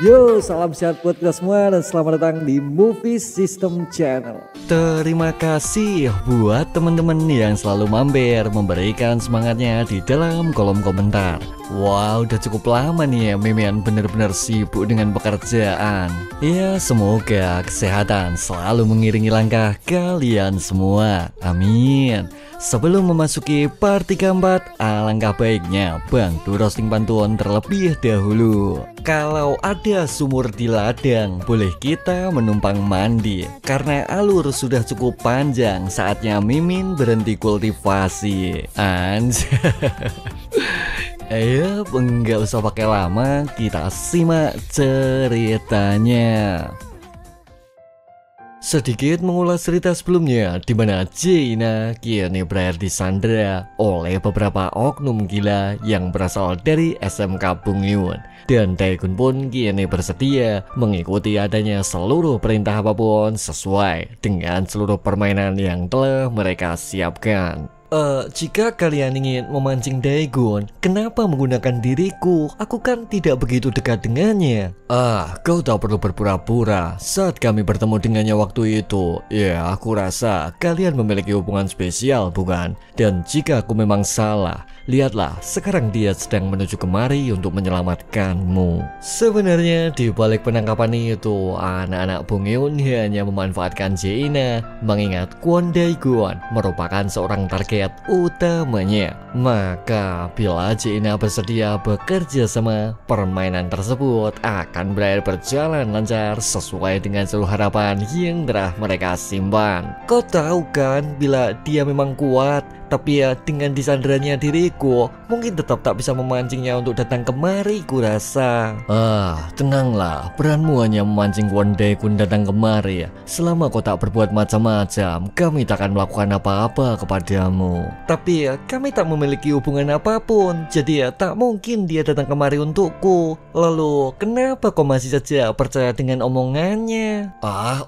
Yo, salam sehat buat kita semua dan selamat datang di Movie System Channel. Terima kasih buat teman-teman yang selalu mampir memberikan semangatnya di dalam kolom komentar. Wow, udah cukup lama nih ya Mimian bener-bener sibuk dengan pekerjaan. Ya, semoga kesehatan selalu mengiringi langkah kalian semua. Amin. Sebelum memasuki part 34, alangkah baiknya bantu roasting pantun terlebih dahulu. Kalau ada sumur di ladang, boleh kita menumpang mandi. Karena alur sudah cukup panjang, saatnya Mimin berhenti kultivasi. Anjay. Ayo, enggak usah pakai lama, kita simak ceritanya. Sedikit mengulas cerita sebelumnya, di mana Jaina kini berakhir disandra oleh beberapa oknum gila yang berasal dari SMK Bung Yun. Dan Daegun pun kini bersedia mengikuti adanya seluruh perintah apapun sesuai dengan seluruh permainan yang telah mereka siapkan. Jika kalian ingin memancing Daegun, kenapa menggunakan diriku? Aku kan tidak begitu dekat dengannya. Kau tak perlu berpura-pura. Saat kami bertemu dengannya waktu itu, ya aku rasa kalian memiliki hubungan spesial, bukan? Dan jika aku memang salah, lihatlah, sekarang dia sedang menuju kemari untuk menyelamatkanmu. Sebenarnya di balik penangkapan itu, anak-anak Bung Yun hanya memanfaatkan Jaina, mengingat Kwon Daegun merupakan seorang target utamanya. Maka bila Jaina bersedia bekerja sama, permainan tersebut akan berakhir berjalan lancar sesuai dengan seluruh harapan yang telah mereka simpan. Kau tahu kan, bila dia memang kuat, tapi ya dengan disandranya diriku, mungkin tetap tak bisa memancingnya untuk datang kemari kurasa. Tenanglah, peranmu hanya memancing Kwon Daegun datang kemari. Selama kau tak berbuat macam-macam, kami tak akan melakukan apa-apa kepadamu. Tapi ya, kami tak memiliki hubungan apapun, jadi ya tak mungkin dia datang kemari untukku. Lalu, kenapa kau masih saja percaya dengan omongannya?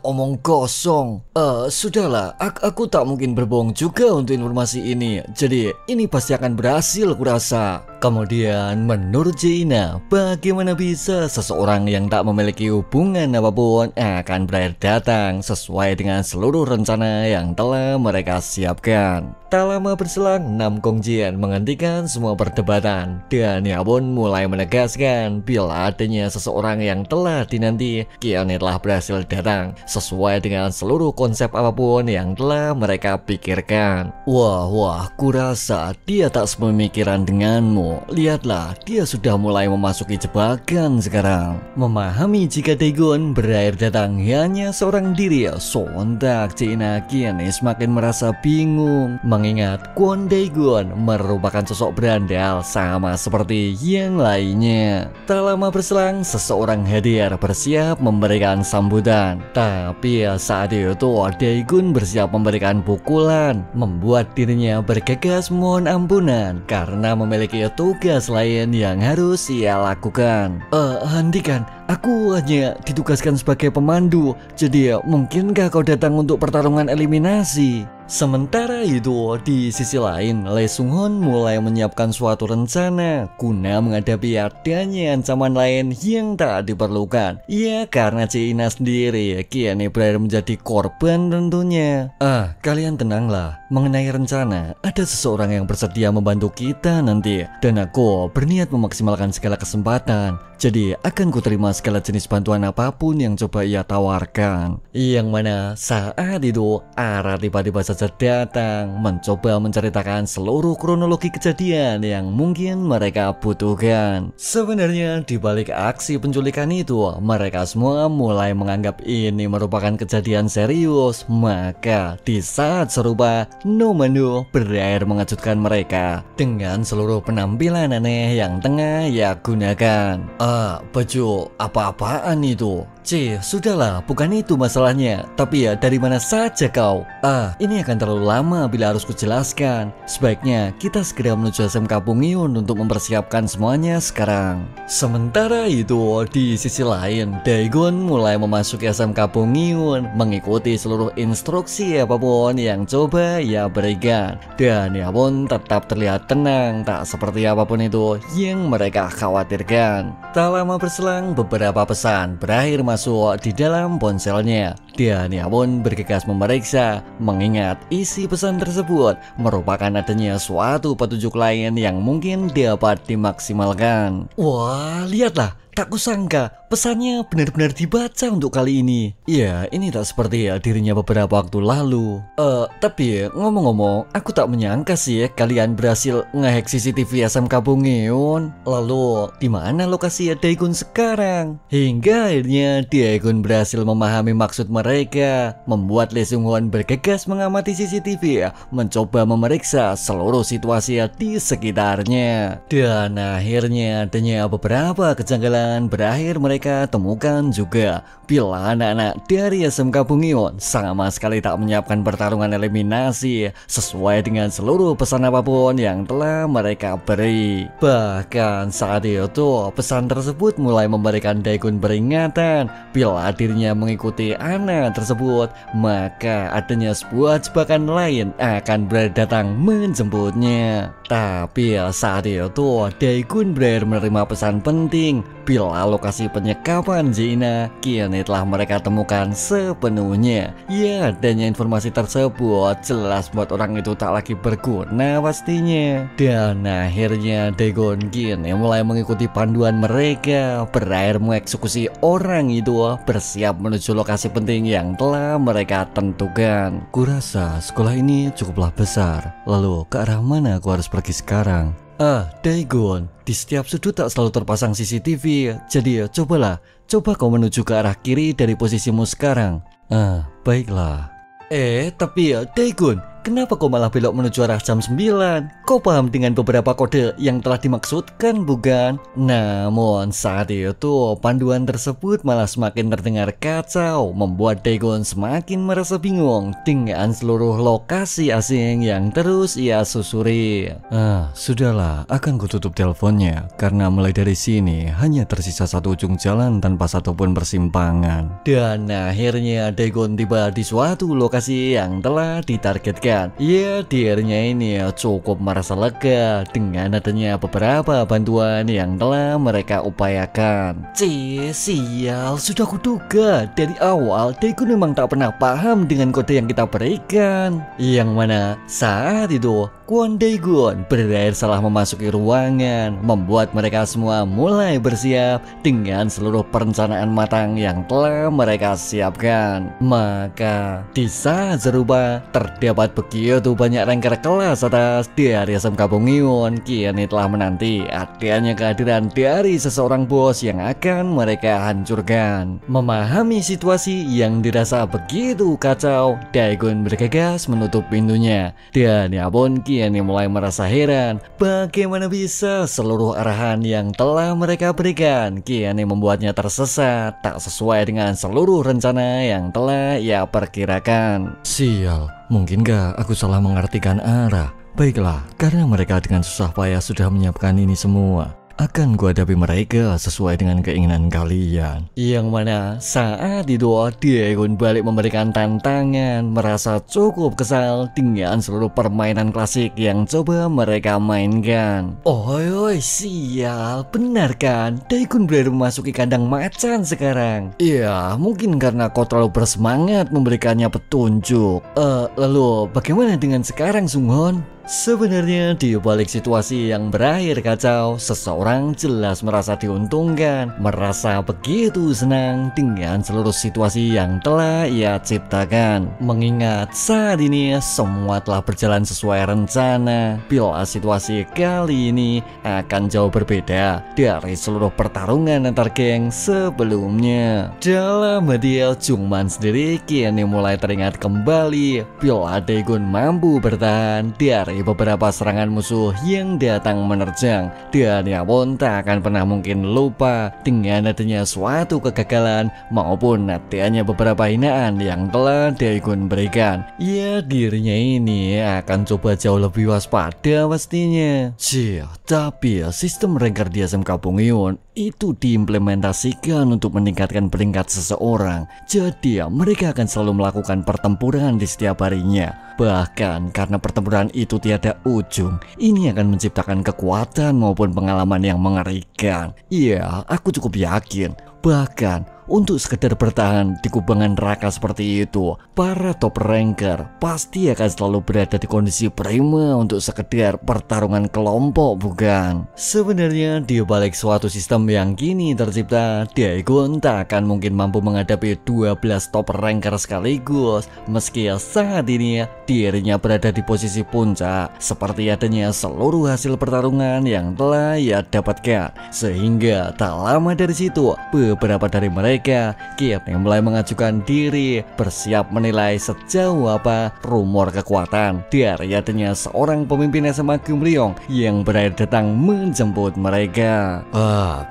Omong kosong. Sudahlah, aku tak mungkin berbohong juga untuk informasi ini. Jadi ini pasti akan berhasil kurasa. Kemudian menurut Jaina, bagaimana bisa seseorang yang tak memiliki hubungan apapun akan berakhir datang sesuai dengan seluruh rencana yang telah mereka siapkan. Tak lama berselang, Nam Kong Jian menghentikan semua perdebatan dan ia pun mulai menegaskan bila adanya seseorang yang telah dinanti kini telah berhasil datang sesuai dengan seluruh konsep apapun yang telah mereka pikirkan. Wah, kurasa dia tak sepemikiran denganmu. Lihatlah, dia sudah mulai memasuki jebakan sekarang. Memahami jika Daegun berakhir datang hanya seorang diri, sontak Jaina kini semakin merasa bingung. Mengingat Kwon Daegun merupakan sosok berandal sama seperti yang lainnya. Tak lama berselang, seseorang hadir bersiap memberikan sambutan. Tapi saat itu Daegun bersiap memberikan pukulan, membuat dirinya bergegas mohon ampunan karena memiliki tugas lain yang harus ia lakukan. Hentikan, aku hanya ditugaskan sebagai pemandu, jadi mungkinkah kau datang untuk pertarungan eliminasi? Sementara itu, di sisi lain, Lee Sung Hoon mulai menyiapkan suatu rencana guna menghadapi adanya ancaman lain yang tak diperlukan. Ya, karena Jaina sendiri kini berakhir menjadi korban tentunya. Kalian tenanglah. Mengenai rencana, ada seseorang yang bersedia membantu kita nanti, dan aku berniat memaksimalkan segala kesempatan. Jadi akan kuterima segala jenis bantuan apapun yang coba ia tawarkan. Yang mana saat itu Ara tiba-tiba saja datang mencoba menceritakan seluruh kronologi kejadian yang mungkin mereka butuhkan. Sebenarnya di balik aksi penculikan itu, mereka semua mulai menganggap ini merupakan kejadian serius. Maka di saat serupa, Nomanu berakhir mengejutkan mereka dengan seluruh penampilan aneh yang tengah ia gunakan. Baju apa-apaan itu? Sudahlah, bukan itu masalahnya. Tapi ya, dari mana saja kau? Ini akan terlalu lama bila harus kujelaskan. Sebaiknya kita segera menuju SMK Bungyun untuk mempersiapkan semuanya sekarang. Sementara itu, di sisi lain, Daegun mulai memasuki SMK Bungyun, mengikuti seluruh instruksi apapun yang coba ia berikan. Dan ia pun tetap terlihat tenang, tak seperti apapun itu yang mereka khawatirkan. Tak lama berselang, beberapa pesan berakhir masuk di dalam ponselnya. Dan ia pun bergegas memeriksa, mengingat isi pesan tersebut merupakan adanya suatu petunjuk lain yang mungkin dapat dimaksimalkan. Wah, lihatlah, tak kusangka pesannya benar-benar dibaca untuk kali ini. Ya, ini tak seperti dirinya beberapa waktu lalu. Tapi ngomong-ngomong, aku tak menyangka sih kalian berhasil ngehack CCTV SMK Bungyun. Lalu, di mana lokasi Daegun sekarang? Hingga akhirnya Daegun berhasil memahami maksud mereka, membuat Lee Seung-won bergegas mengamati CCTV, mencoba memeriksa seluruh situasi di sekitarnya. Dan akhirnya adanya beberapa kejanggalan berakhir mereka temukan juga bila anak-anak dari SMK Bungyun sama sekali tak menyiapkan pertarungan eliminasi sesuai dengan seluruh pesan apapun yang telah mereka beri. Bahkan saat itu pesan tersebut mulai memberikan Daegun peringatan bila dirinya mengikuti anak tersebut, maka adanya sebuah jebakan lain akan berdatang menjemputnya. Tapi saat itu Daegun berakhir menerima pesan penting bila lokasi penyekapan Jaina kini telah mereka temukan sepenuhnya. Ya, adanya informasi tersebut jelas buat orang itu tak lagi berguna pastinya. Dan akhirnya Daegun kini mulai mengikuti panduan mereka, berakhir mengeksekusi orang itu, bersiap menuju lokasi penting yang telah mereka tentukan. Kurasa sekolah ini cukuplah besar, lalu ke arah mana aku harus pergi sekarang? Daegun, di setiap sudut tak selalu terpasang CCTV, jadi coba kau menuju ke arah kiri dari posisimu sekarang. Baiklah. Tapi Daegun, kenapa kau malah belok menuju arah jam 9? Kau paham dengan beberapa kode yang telah dimaksudkan, bukan? Namun saat itu panduan tersebut malah semakin terdengar kacau, membuat Daegun semakin merasa bingung dengan seluruh lokasi asing yang terus ia susuri. Sudahlah, akan kututup teleponnya karena mulai dari sini hanya tersisa satu ujung jalan tanpa satupun persimpangan. Dan akhirnya Daegun tiba di suatu lokasi yang telah ditargetkan. Ya, dirinya ini cukup merasa lega dengan adanya beberapa bantuan yang telah mereka upayakan. Sial, sudah kuduga dari awal Daegun memang tak pernah paham dengan kode yang kita berikan. Yang mana saat itu Kwon Daegun berakhir salah memasuki ruangan, membuat mereka semua mulai bersiap dengan seluruh perencanaan matang yang telah mereka siapkan. Maka di saat serupa terdapat begitu banyak ranker kelas atas dari SMK Bungyun kini telah menanti adanya kehadiran dari seseorang bos yang akan mereka hancurkan. Memahami situasi yang dirasa begitu kacau, Daegun bergegas menutup pintunya. Dan ia pun kini mulai merasa heran bagaimana bisa seluruh arahan yang telah mereka berikan kini membuatnya tersesat, tak sesuai dengan seluruh rencana yang telah ia perkirakan. Sial, mungkinkah aku salah mengartikan arah? Baiklah, karena mereka dengan susah payah sudah menyiapkan ini semua, akan kuhadapi mereka sesuai dengan keinginan kalian. Yang mana saat itu Daegun balik memberikan tantangan, merasa cukup kesal dengan seluruh permainan klasik yang coba mereka mainkan. Oi, sial, benar kan? Daegun berakhir memasuki kandang macan sekarang. Iya, mungkin karena kau terlalu bersemangat memberikannya petunjuk. Lalu bagaimana dengan sekarang, Seung-won? Sebenarnya di balik situasi yang berakhir kacau, seseorang jelas merasa diuntungkan, merasa begitu senang dengan seluruh situasi yang telah ia ciptakan. Mengingat saat ini semua telah berjalan sesuai rencana, bila situasi kali ini akan jauh berbeda dari seluruh pertarungan antar geng sebelumnya. Dalam hati Jungman sendiri kini mulai teringat kembali bila Daegun mampu bertahan dari dari beberapa serangan musuh yang datang menerjang. Dan ia pun tak akan pernah mungkin lupa dengan adanya suatu kegagalan maupun adanya beberapa hinaan yang telah Daegun berikan. Ya, dirinya ini akan coba jauh lebih waspada pastinya. Tapi sistem ranker di SMK Bungyun itu diimplementasikan untuk meningkatkan peringkat seseorang. Jadi mereka akan selalu melakukan pertempuran di setiap harinya. Bahkan karena pertempuran itu tiada ujung, ini akan menciptakan kekuatan maupun pengalaman yang mengerikan. Iya, aku cukup yakin. Bahkan untuk sekedar bertahan di kubangan neraka seperti itu, para top ranker pasti akan selalu berada di kondisi prima untuk sekedar pertarungan kelompok, bukan? Sebenarnya di balik suatu sistem yang kini tercipta, Daegun tak akan mungkin mampu menghadapi 12 top ranker sekaligus. Meski saat ini dirinya berada di posisi puncak, seperti adanya seluruh hasil pertarungan yang telah ia dapatkan. Sehingga tak lama dari situ, beberapa dari mereka kini mulai mengajukan diri, bersiap menilai sejauh apa rumor kekuatan dari adanya seorang pemimpin SMA Gumryong yang berani datang menjemput mereka.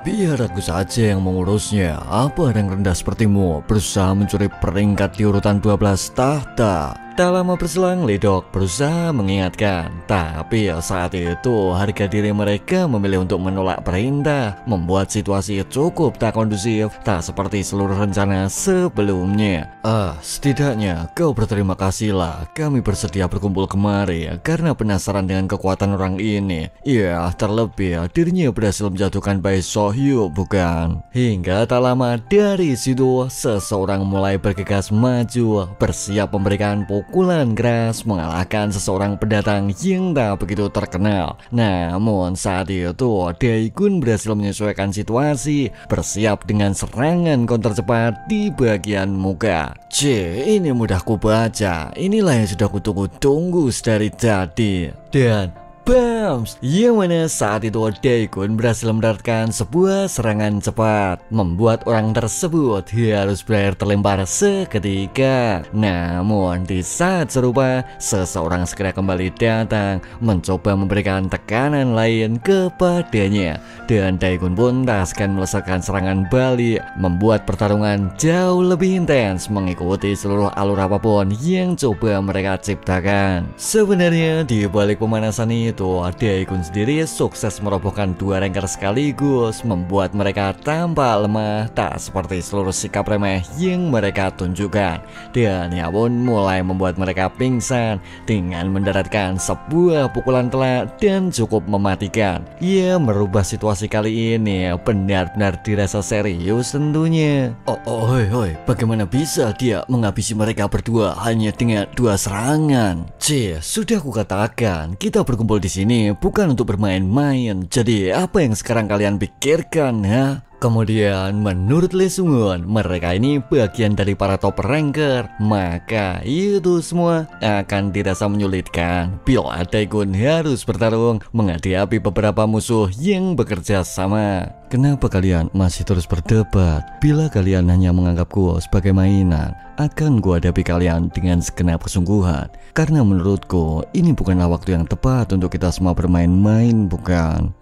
Biar aku saja yang mengurusnya. Apa yang rendah sepertimu berusaha mencuri peringkat di urutan 12 tahta? Tak lama berselang, Ledok berusaha mengingatkan. Tapi saat itu harga diri mereka memilih untuk menolak perintah, membuat situasi cukup tak kondusif, tak seperti seluruh rencana sebelumnya. Setidaknya kau berterima kasihlah. Kami bersedia berkumpul kemari karena penasaran dengan kekuatan orang ini. Ya, terlebih dirinya berhasil menjatuhkan Bai Sohyu, bukan? Hingga tak lama dari situ, seseorang mulai bergegas maju, bersiap memberikan pukulan keras mengalahkan seseorang pendatang yang tak begitu terkenal. Namun saat itu Daegun berhasil menyesuaikan situasi, bersiap dengan serangan counter cepat di bagian muka. Ini mudah kubaca. Inilah yang sudah kutunggu-tunggu dari tadi. Dan Bams! Yang mana saat itu Daegun berhasil mendaratkan sebuah serangan cepat, membuat orang tersebut harus berakhir terlempar seketika. Namun di saat serupa, seseorang segera kembali datang, mencoba memberikan tekanan lain kepadanya. Dan Daegun pun tak akan melesatkan serangan balik, membuat pertarungan jauh lebih intens mengikuti seluruh alur apapun yang coba mereka ciptakan. Sebenarnya di balik pemanasan itu, Daegun sendiri sukses merobohkan 2 ranker sekaligus, membuat mereka tampak lemah, tak seperti seluruh sikap remeh yang mereka tunjukkan. Dan ia pun mulai membuat mereka pingsan dengan mendaratkan sebuah pukulan telak dan cukup mematikan. Ia merubah situasi kali ini benar-benar dirasa serius tentunya. Hoi, bagaimana bisa dia menghabisi mereka berdua hanya dengan 2 serangan? Sudah kukatakan, kita berkumpul di sini bukan untuk bermain-main. Jadi apa yang sekarang kalian pikirkan, ha? Kemudian menurut Lee Sungun, mereka ini bagian dari para top ranker, maka itu semua akan dirasa menyulitkan bila Daegun harus bertarung menghadapi beberapa musuh yang bekerja sama. Kenapa kalian masih terus berdebat? Bila kalian hanya menganggapku sebagai mainan, akan gua hadapi kalian dengan segenap kesungguhan. Karena menurutku ini bukanlah waktu yang tepat untuk kita semua bermain-main, bukan?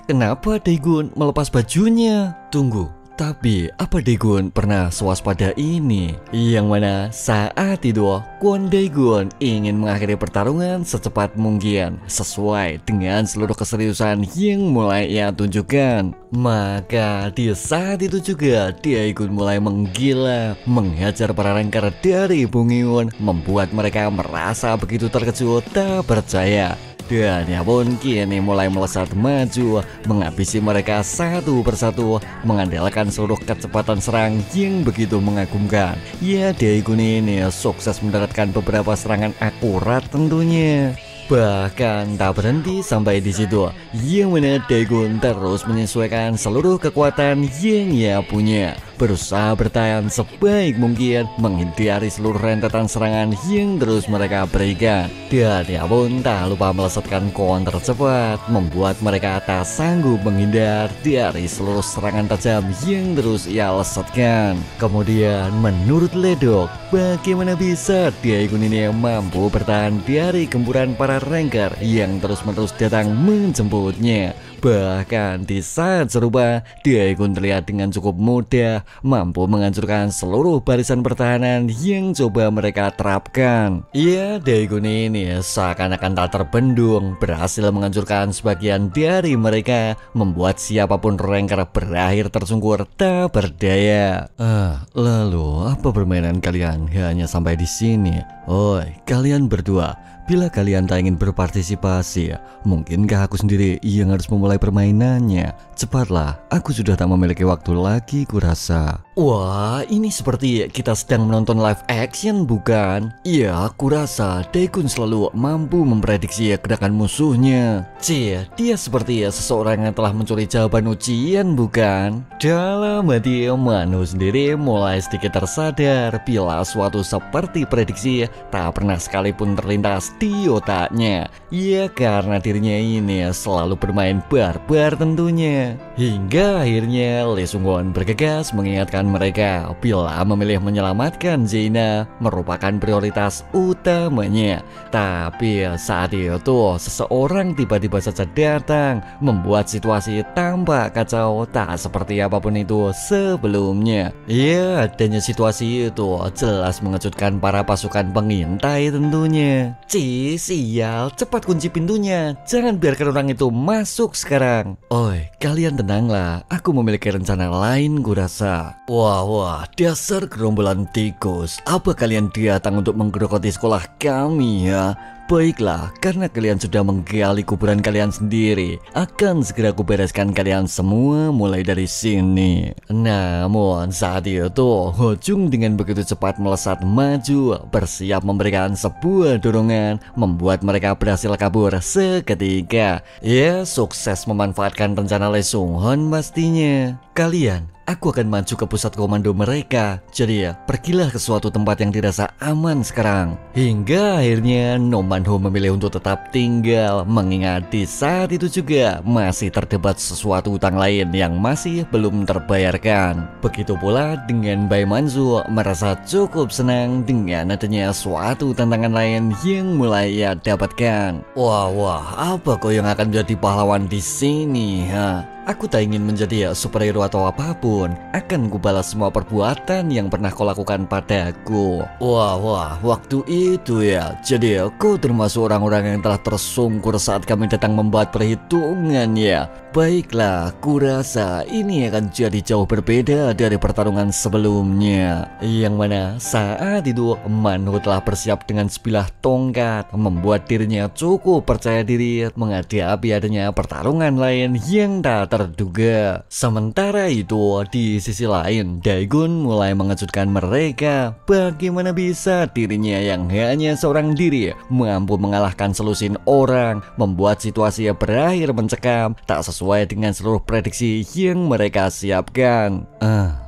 Kenapa Daegun melepas bajunya? Tunggu, tapi apa Daegun pernah sewaspada ini? Yang mana saat itu Kwon Daegun ingin mengakhiri pertarungan secepat mungkin, sesuai dengan seluruh keseriusan yang mulai ia tunjukkan. Maka di saat itu juga Daegun mulai menggila, menghajar para ranker dari Bungyun, membuat mereka merasa begitu terkejut tak percaya. Dan ia pun kini mulai melesat maju, menghabisi mereka satu persatu, mengandalkan seluruh kecepatan serang yang begitu mengagumkan. Ya, Daegun ini sukses mendaratkan beberapa serangan akurat tentunya. Bahkan tak berhenti sampai di situ, yang mana Daegun terus menyesuaikan seluruh kekuatan yang ia punya, berusaha bertahan sebaik mungkin menghindari seluruh rentetan serangan yang terus mereka berikan. Dan ia pun tak lupa melesatkan counter cepat, membuat mereka tak sanggup menghindar dari seluruh serangan tajam yang terus ia lesatkan. Kemudian menurut Ledok, bagaimana bisa Daegun ini mampu bertahan dari gempuran para ranker yang terus-menerus datang menjemputnya. Bahkan di saat serupa, Daegun terlihat dengan cukup mudah mampu menghancurkan seluruh barisan pertahanan yang coba mereka terapkan. Ya, Daegun ini seakan-akan tak terbendung, berhasil menghancurkan sebagian dari mereka, membuat siapapun ranker berakhir tersungkur tak berdaya. Lalu apa permainan kalian hanya sampai di sini? Oi, kalian berdua, bila kalian tak ingin berpartisipasi, mungkinkah aku sendiri yang harus memulai permainannya? Cepatlah, aku sudah tak memiliki waktu lagi kurasa. Wah, ini seperti kita sedang menonton live action bukan? Iya, aku rasa Daegun selalu mampu memprediksi gerakan musuhnya. Dia seperti seseorang yang telah mencuri jawaban ujian bukan? Dalam hati Mano sendiri mulai sedikit tersadar bila suatu seperti prediksi tak pernah sekalipun terlintas di otaknya. Ya, karena dirinya ini selalu bermain barbar tentunya. Hingga akhirnya Lee Sung-won bergegas mengingatkan mereka bila memilih menyelamatkan Jaina merupakan prioritas utamanya. Tapi saat itu seseorang tiba-tiba saja datang, membuat situasi tampak kacau tak seperti apapun itu sebelumnya. Ya, adanya situasi itu jelas mengejutkan para pasukan pengintai tentunya. Sial, cepat kunci pintunya, jangan biarkan orang itu masuk sekarang. Oi, kalian tenanglah, aku memiliki rencana lain kurasa. Wah, dasar gerombolan tikus, apa kalian datang untuk menggerogoti sekolah kami ya? Baiklah, karena kalian sudah menggali kuburan kalian sendiri, akan segera kubereskan kalian semua mulai dari sini. Namun saat itu Ho-jung dengan begitu cepat melesat maju, bersiap memberikan sebuah dorongan, membuat mereka berhasil kabur seketika. Ya, sukses memanfaatkan rencana Lee Sung-won pastinya. Aku akan maju ke pusat komando mereka. Jadi pergilah ke suatu tempat yang dirasa aman sekarang. Hingga akhirnya No Man-ho memilih untuk tetap tinggal, mengingat di saat itu juga masih terdapat sesuatu utang lain yang masih belum terbayarkan. Begitu pula dengan Bae Man-su, merasa cukup senang dengan adanya suatu tantangan lain yang mulai ia dapatkan. Wah, apa kau yang akan menjadi pahlawan di sini? Aku tak ingin menjadi superhero atau apapun. Akan kubalas semua perbuatan yang pernah kau lakukan padaku. Wah, waktu itu ya. Jadi kau termasuk orang-orang yang telah tersungkur saat kami datang membuat perhitungan ya. Baiklah, kurasa ini akan jadi jauh berbeda dari pertarungan sebelumnya, yang mana saat itu Man-ho telah bersiap dengan sebilah tongkat, membuat dirinya cukup percaya diri menghadapi adanya pertarungan lain yang tak terduga. Sementara itu di sisi lain, Daegun mulai mengejutkan mereka. Bagaimana bisa dirinya yang hanya seorang diri mampu mengalahkan selusin orang, membuat situasi berakhir mencekam, tak sesuai dengan seluruh prediksi yang mereka siapkan.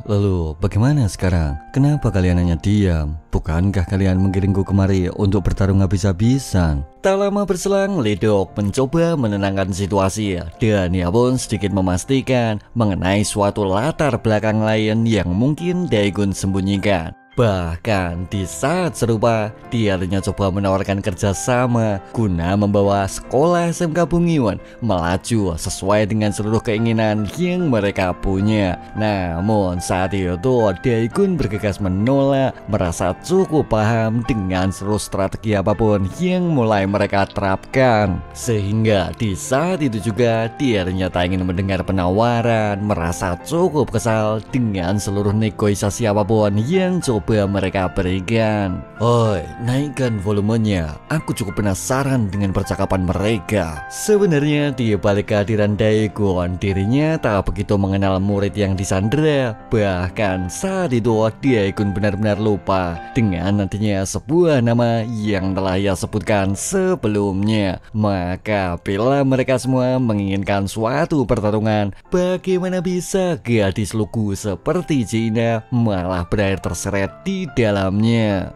Lalu bagaimana sekarang? Kenapa kalian hanya diam? Bukankah kalian mengiringku kemari untuk bertarung habis-habisan? Tak lama berselang, Ledok mencoba menenangkan situasi, dan ia pun sedikit memastikan mengenai suatu latar belakang lain yang mungkin Daegun sembunyikan. Bahkan di saat serupa, dia coba menawarkan kerjasama guna membawa sekolah SMK Bungyeon melaju sesuai dengan seluruh keinginan yang mereka punya. Namun saat itu Daegun bergegas menolak, merasa cukup paham dengan seluruh strategi apapun yang mulai mereka terapkan. Sehingga di saat itu juga dia ternyata ingin mendengar penawaran, merasa cukup kesal dengan seluruh negosiasi apapun yang coba coba mereka berikan. Oi, naikkan volumenya. Aku cukup penasaran dengan percakapan mereka. Sebenarnya di balik kehadiran Daegon, dirinya tak begitu mengenal murid yang disandera. Bahkan saat itu Daegon benar-benar lupa dengan nantinya sebuah nama yang telah ia sebutkan sebelumnya. Maka bila mereka semua menginginkan suatu pertarungan, bagaimana bisa gadis lugu seperti Jaina malah berakhir terseret di dalamnya?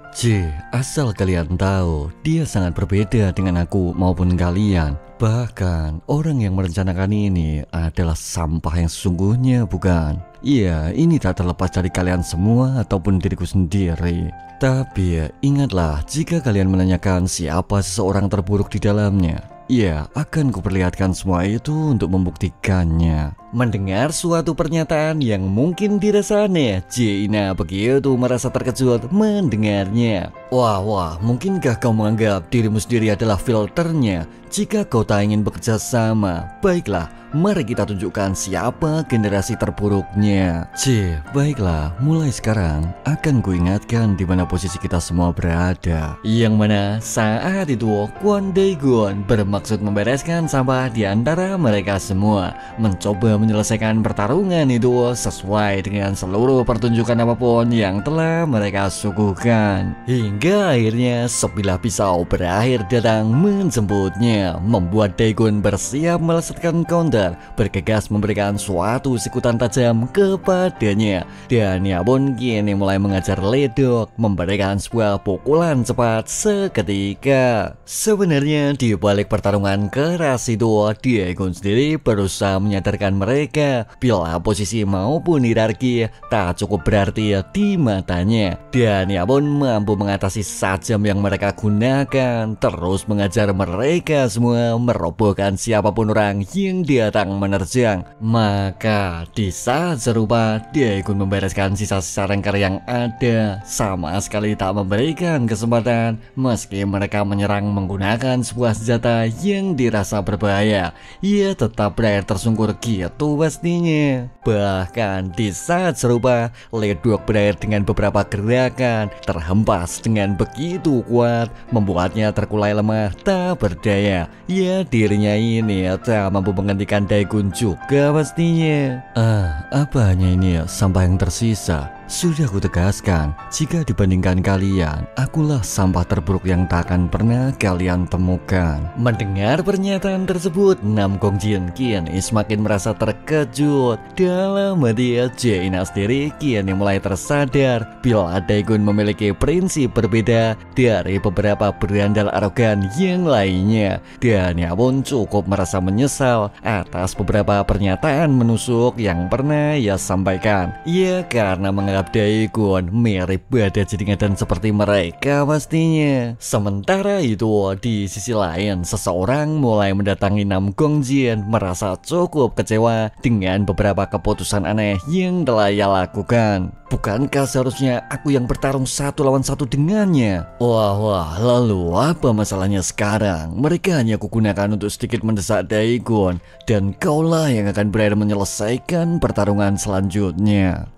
Asal kalian tahu, dia sangat berbeda dengan aku maupun kalian. Bahkan orang yang merencanakan ini adalah sampah yang sesungguhnya, bukan? Iya, ini tak terlepas dari kalian semua ataupun diriku sendiri. Tapi ingatlah, jika kalian menanyakan siapa seseorang terburuk di dalamnya, ya, akan kuperlihatkan semua itu untuk membuktikannya. Mendengar suatu pernyataan yang mungkin dirasa aneh, Jaina begitu merasa terkejut mendengarnya. Wah, mungkinkah kau menganggap dirimu sendiri adalah filternya? Jika kau tak ingin bekerja sama, baiklah, mari kita tunjukkan siapa generasi terburuknya. Baiklah, mulai sekarang akan kuingatkan di mana posisi kita semua berada. Yang mana saat itu Kwon Daegon bermaksud membereskan sampah di antara mereka semua, mencoba menyelesaikan pertarungan itu sesuai dengan seluruh pertunjukan apapun yang telah mereka suguhkan. Hingga akhirnya sebilah pisau berakhir datang menjemputnya, membuat Daegon bersiap melesatkan counter, bergegas memberikan suatu sikutan tajam kepadanya. Dan ia pun kini mulai mengajar Ledok, memberikan sebuah pukulan cepat seketika. Sebenarnya di balik pertarungan keras itu, Daegon sendiri berusaha menyadarkan mereka bila posisi maupun hierarki tak cukup berarti di matanya. Dan ia pun mampu mengatasi sajam yang mereka gunakan, terus mengajar mereka semua merobohkan siapapun orang yang datang menerjang. Maka di saat serupa, Daegon membereskan sisa-sisa rengker yang ada, sama sekali tak memberikan kesempatan meski mereka menyerang menggunakan sebuah senjata yang dirasa berbahaya. Ia tetap berakhir tersungkur gitu pastinya. Bahkan di saat serupa, Ledok berakhir dengan beberapa gerakan terhempas dengan begitu kuat, membuatnya terkulai lemah tak berdaya. Ya, dirinya ini tak mampu menghentikan Daegon juga pastinya. Apa hanya ini sampah yang tersisa? Sudah kutegaskan, jika dibandingkan kalian, akulah sampah terburuk yang tak akan pernah kalian temukan. Mendengar pernyataan tersebut, Nam Gongjin kini semakin merasa terkejut. Dalam hati Jaina sendiri kini mulai tersadar bila Daegon memiliki prinsip berbeda dari beberapa berandal arogan yang lainnya. Dan ia pun cukup merasa menyesal atas beberapa pernyataan menusuk yang pernah ia sampaikan. Ia karena menganggap Daegon mirip badan dan seperti mereka pastinya. Sementara itu di sisi lain, seseorang mulai mendatangi Nam Gongjin merasa cukup kecewa dengan beberapa keputusan aneh yang telah ia lakukan. Bukankah seharusnya aku yang bertarung satu lawan satu dengannya? Wah, lalu apa masalahnya sekarang? Mereka hanya kugunakan untuk sedikit mendesak Daegon, dan kaulah yang akan berakhir menyelesaikan pertarungan selanjutnya.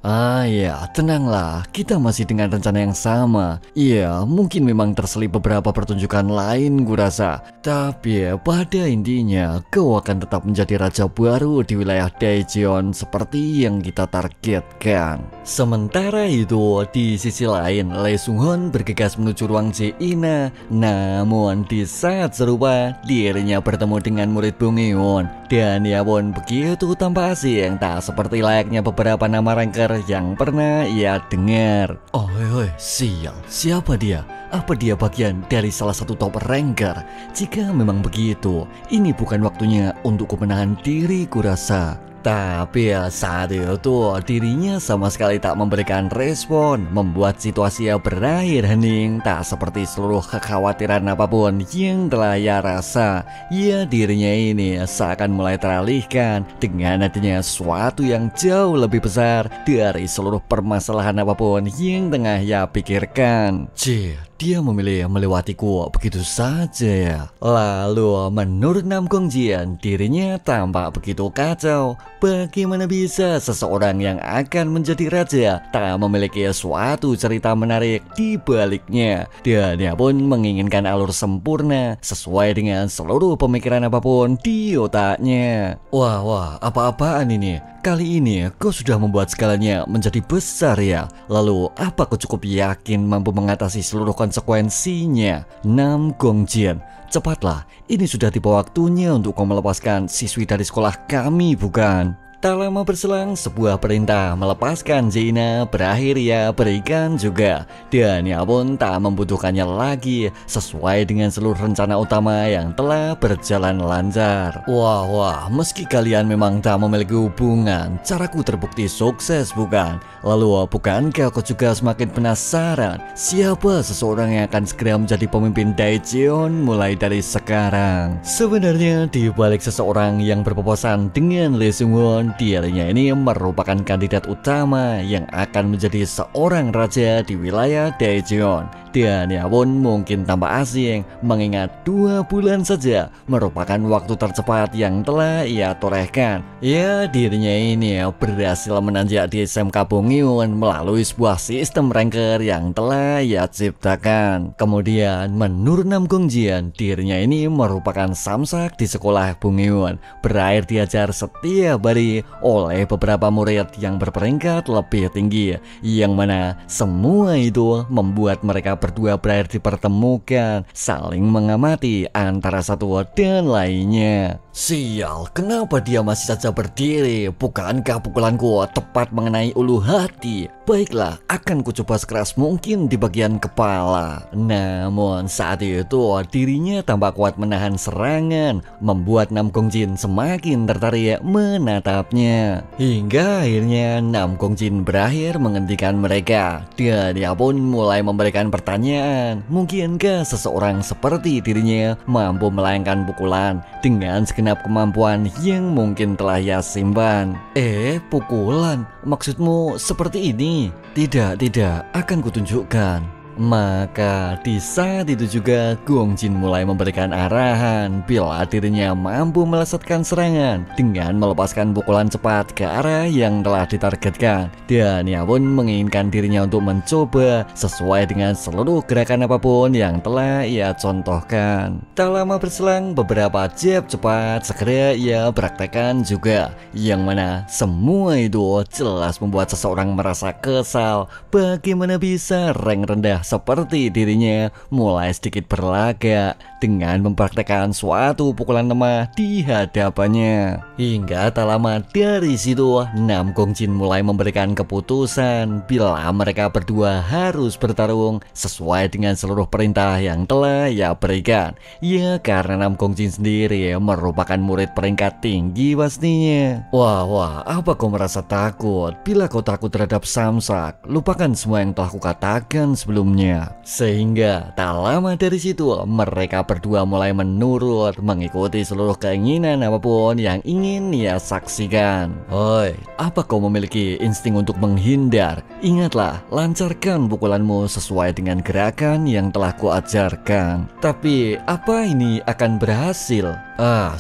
Ya, tenanglah, kita masih dengan rencana yang sama. Iya, mungkin memang terselip beberapa pertunjukan lain kurasa, tapi pada intinya kau akan tetap menjadi raja baru di wilayah Daejeon seperti yang kita targetkan. Sementara itu, di sisi lain, Lee Sung-hoon bergegas menuju ruang Jaina. Namun di saat serupa, dirinya bertemu dengan murid Bong Eun, dan ia pun begitu tanpa asing, tak seperti layaknya beberapa nama ranker yang pernah ia dengar. Sial, siapa dia? Apa dia bagian dari salah satu top ranker? Jika memang begitu, ini bukan waktunya untuk menahan diri kurasa. Tapi saat itu dirinya sama sekali tak memberikan respon, membuat situasi berakhir hening, tak seperti seluruh kekhawatiran apapun yang telah ia rasa. Ya, dirinya ini seakan mulai teralihkan dengan adanya sesuatu yang jauh lebih besar dari seluruh permasalahan apapun yang tengah ia pikirkan. dia memilih melewatiku begitu saja ya? Lalu menurut Nam Gongjin, dirinya tampak begitu kacau. Bagaimana bisa seseorang yang akan menjadi raja tak memiliki suatu cerita menarik di baliknya? Dan dia pun menginginkan alur sempurna sesuai dengan seluruh pemikiran apapun di otaknya. Wah, apa-apaan ini? Kali ini kau sudah membuat segalanya menjadi besar ya? Lalu apa kau cukup yakin mampu mengatasi seluruh konsekuensinya? Nam Gongjin, cepatlah, ini sudah tiba waktunya untuk kau melepaskan siswi dari sekolah kami, bukan? Tak lama berselang, sebuah perintah melepaskan Jaina berakhir ia berikan juga. Dan ia pun tak membutuhkannya lagi, sesuai dengan seluruh rencana utama yang telah berjalan lancar. Wah, meski kalian memang tak memiliki hubungan, caraku terbukti sukses, bukan? Lalu bukankah kau juga semakin penasaran siapa seseorang yang akan segera menjadi pemimpin Daejeon mulai dari sekarang? Sebenarnya di balik seseorang yang berpapasan dengan Lee Seung-won, dirinya ini merupakan kandidat utama yang akan menjadi seorang raja di wilayah Daejeon. Dan ia pun mungkin tambah asing mengingat 2 bulan saja merupakan waktu tercepat yang telah ia torehkan. Ya, dirinya ini berhasil menanjak di SMK Bungyun melalui sebuah sistem ranker yang telah ia ciptakan. Kemudian menurut Nam Gongjin, dirinya ini merupakan samsak di sekolah Bungyun, berakhir diajar setiap hari oleh beberapa murid yang berperingkat lebih tinggi, yang mana semua itu membuat mereka berdua berakhir dipertemukan, saling mengamati antara satu dan lainnya. Sial, kenapa dia masih saja berdiri? Bukankah pukulanku tepat mengenai ulu hati? Baiklah, akan kucoba sekeras mungkin di bagian kepala. Namun saat itu dirinya tampak kuat menahan serangan, membuat Nam Gongjin semakin tertarik menatapnya. Hingga akhirnya Nam Gongjin berakhir menghentikan mereka, dan dia pun mulai memberikan pertanyaan. Mungkinkah seseorang seperti dirinya mampu melayangkan pukulan dengan segenap kemampuan yang mungkin telah ia simpan? Pukulan? Maksudmu seperti ini? Tidak, akan kutunjukkan. Maka di saat itu juga Gongjin mulai memberikan arahan bila dirinya mampu melesatkan serangan dengan melepaskan pukulan cepat ke arah yang telah ditargetkan. Dan ia pun menginginkan dirinya untuk mencoba sesuai dengan seluruh gerakan apapun yang telah ia contohkan. Tak lama berselang, beberapa jab cepat segera ia praktekkan juga, yang mana semua itu jelas membuat seseorang merasa kesal. Bagaimana bisa rank rendah seperti dirinya mulai sedikit berlagak dengan mempraktekkan suatu pukulan lemah di hadapannya. Hingga tak lama dari situ, Nam Gongjin mulai memberikan keputusan bila mereka berdua harus bertarung sesuai dengan seluruh perintah yang telah ia berikan. Ya, karena Nam Gongjin sendiri merupakan murid peringkat tinggi pastinya. Wah, apa kau merasa takut? Bila kau takut terhadap samsak, lupakan semua yang telah kukatakan sebelumnya. Sehingga tak lama dari situ mereka berdua mulai menurut mengikuti seluruh keinginan apapun yang ingin ia saksikan. Oi, apa kau memiliki insting untuk menghindar? Ingatlah, lancarkan pukulanmu sesuai dengan gerakan yang telah kuajarkan. Tapi apa ini akan berhasil?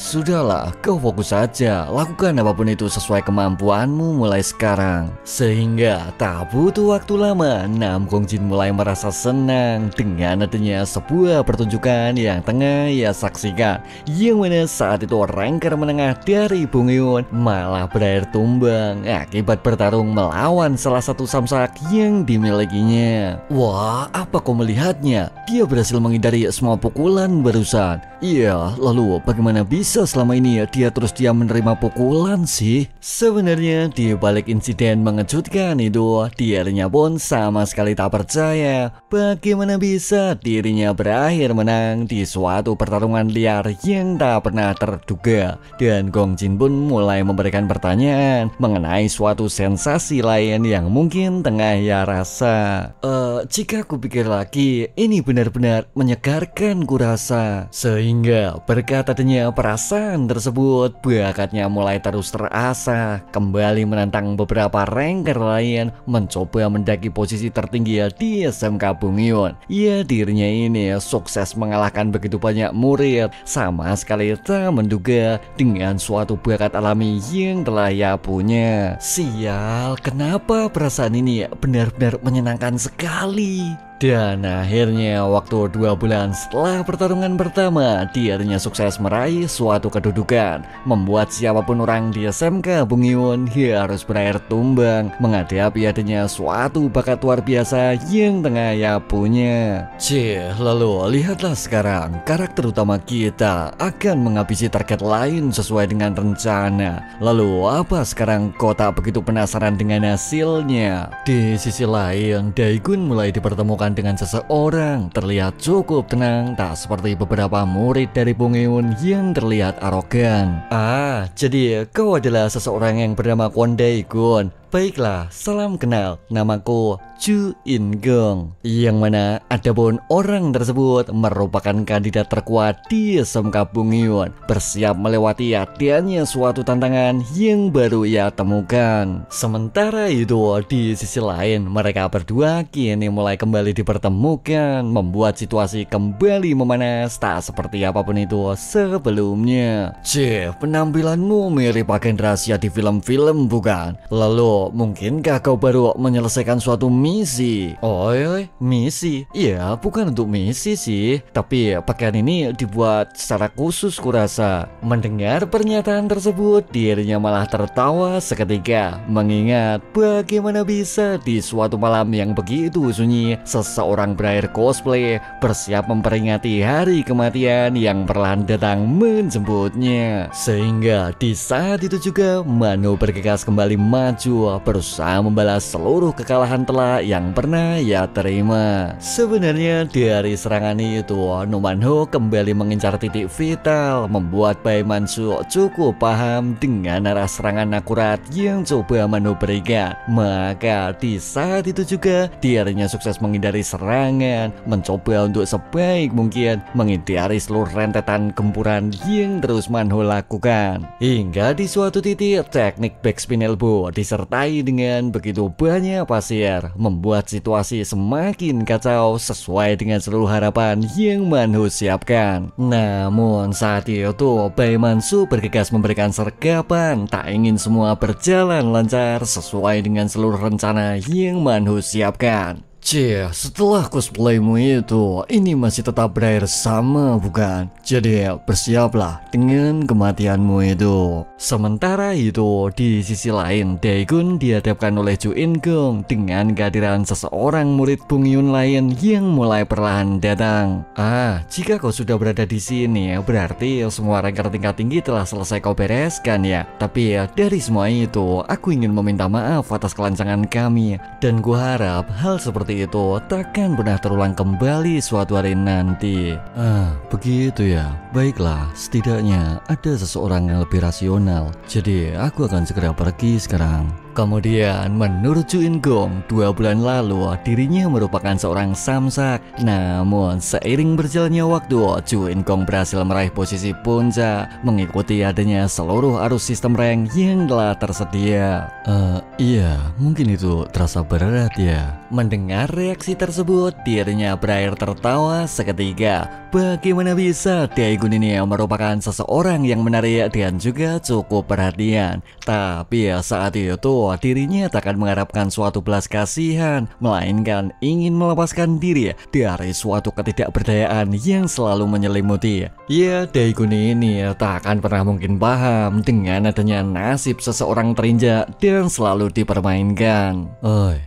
Sudahlah, kau fokus saja, lakukan apapun itu sesuai kemampuanmu mulai sekarang. Sehingga tak butuh waktu lama, Nam Gongjin mulai merasa senang dengan adanya sebuah pertunjukan yang tengah ia saksikan, yang mana saat itu ranker menengah dari Bungyun malah berakhir tumbang akibat bertarung melawan salah satu samsak yang dimilikinya. Wah, apa kau melihatnya? Dia berhasil menghindari semua pukulan barusan. Iya, lalu bagaimana bisa selama ini dia terus menerima pukulan sih? Sebenarnya di balik insiden mengejutkan itu, dirinya pun sama sekali tak percaya bagaimana bisa dirinya berakhir menang di suatu pertarungan liar yang tak pernah terduga. Dan Gongjin pun mulai memberikan pertanyaan mengenai suatu sensasi lain yang mungkin tengah ia rasa. Jika kupikir lagi, ini benar-benar menyegarkan kurasa. Sehingga berkat adanya perasaan tersebut, bakatnya mulai terus terasah, kembali menantang beberapa ranker lain mencoba mendaki posisi tertinggi di SMK SMK Bungyun. Ya, dirinya ini sukses mengalahkan begitu banyak murid, sama sekali tak menduga dengan suatu bakat alami yang telah ia punya. Sial, kenapa perasaan ini benar-benar menyenangkan sekali. Dan akhirnya waktu 2 bulan setelah pertarungan pertama, dirinya sukses meraih suatu kedudukan, membuat siapapun orang di SMK Bungyun harus berakhir tumbang menghadapi adanya suatu bakat luar biasa yang tengah ia punya. Lalu lihatlah sekarang, karakter utama kita akan menghabisi target lain sesuai dengan rencana. Lalu apa sekarang kau tak begitu penasaran dengan hasilnya? Di sisi lain, Daegun mulai dipertemukan dengan seseorang terlihat cukup tenang, tak seperti beberapa murid dari Bungyun yang terlihat arogan. Jadi kau adalah seseorang yang bernama Kwon Daegun. Baiklah, salam kenal, namaku Ju In-gong. Yang mana adapun orang tersebut merupakan kandidat terkuat di SMK Bungyun, bersiap melewati hadiahnya suatu tantangan yang baru ia temukan. Sementara itu, di sisi lain, mereka berdua kini mulai kembali dipertemukan, membuat situasi kembali memanas tak seperti apapun itu sebelumnya. Penampilanmu mirip agen rahasia di film-film bukan? Lalu mungkinkah kau baru menyelesaikan suatu misi? Misi? Ya, bukan untuk misi sih, tapi pakaian ini dibuat secara khusus kurasa. Mendengar pernyataan tersebut, dirinya malah tertawa seketika, mengingat bagaimana bisa di suatu malam yang begitu sunyi, seseorang berakhir cosplay bersiap memperingati hari kematian yang perlahan datang menjemputnya. Sehingga di saat itu juga Mano bergegas kembali maju, berusaha membalas seluruh kekalahan telak yang pernah ia terima. Sebenarnya dari serangan itu, Numanho kembali mengincar titik vital, membuat Bai Mansu cukup paham dengan arah serangan akurat yang coba Mano berikan. Maka di saat itu juga dirinya sukses menghindari serangan, mencoba untuk sebaik mungkin menghindari seluruh rentetan gempuran yang terus Manho lakukan. Hingga di suatu titik, teknik backspin elbow disertai dengan begitu banyak pasir, membuat situasi semakin kacau sesuai dengan seluruh harapan yang Manho siapkan. Namun saat itu Bai Mansu bergegas memberikan sergapan, tak ingin semua berjalan lancar sesuai dengan seluruh rencana yang Manho siapkan. Setelah cosplaymu itu, ini masih tetap berakhir sama bukan? Jadi bersiaplah dengan kematianmu itu. Sementara itu, di sisi lain, Daegun dihadapkan oleh Ju In-gong dengan kehadiran seseorang murid Bungyun lain yang mulai perlahan datang. Jika kau sudah berada di sini, berarti semua ranker tingkat tinggi telah selesai kau bereskan ya. Tapi dari semua itu, aku ingin meminta maaf atas kelancangan kami, dan gua harap hal seperti itu takkan pernah terulang kembali suatu hari nanti. Begitu ya. Baiklah, setidaknya ada seseorang yang lebih rasional. Jadi aku akan segera pergi sekarang. Kemudian menurut Ju In-gong, 2 bulan lalu dirinya merupakan seorang samsak. Namun seiring berjalannya waktu, Ju In-gong berhasil meraih posisi puncak, mengikuti adanya seluruh arus sistem rank yang telah tersedia. Iya, mungkin itu terasa berat ya. Mendengar reaksi tersebut, dirinya berakhir tertawa seketika. Bagaimana bisa Daegun ini merupakan seseorang yang menarik dan juga cukup perhatian. Tapi saat itu dirinya tak akan mengharapkan suatu belas kasihan, melainkan ingin melepaskan diri dari suatu ketidakberdayaan yang selalu menyelimuti. Ya, Daegun ini tak akan pernah mungkin paham dengan adanya nasib seseorang terinjak dan selalu dipermainkan.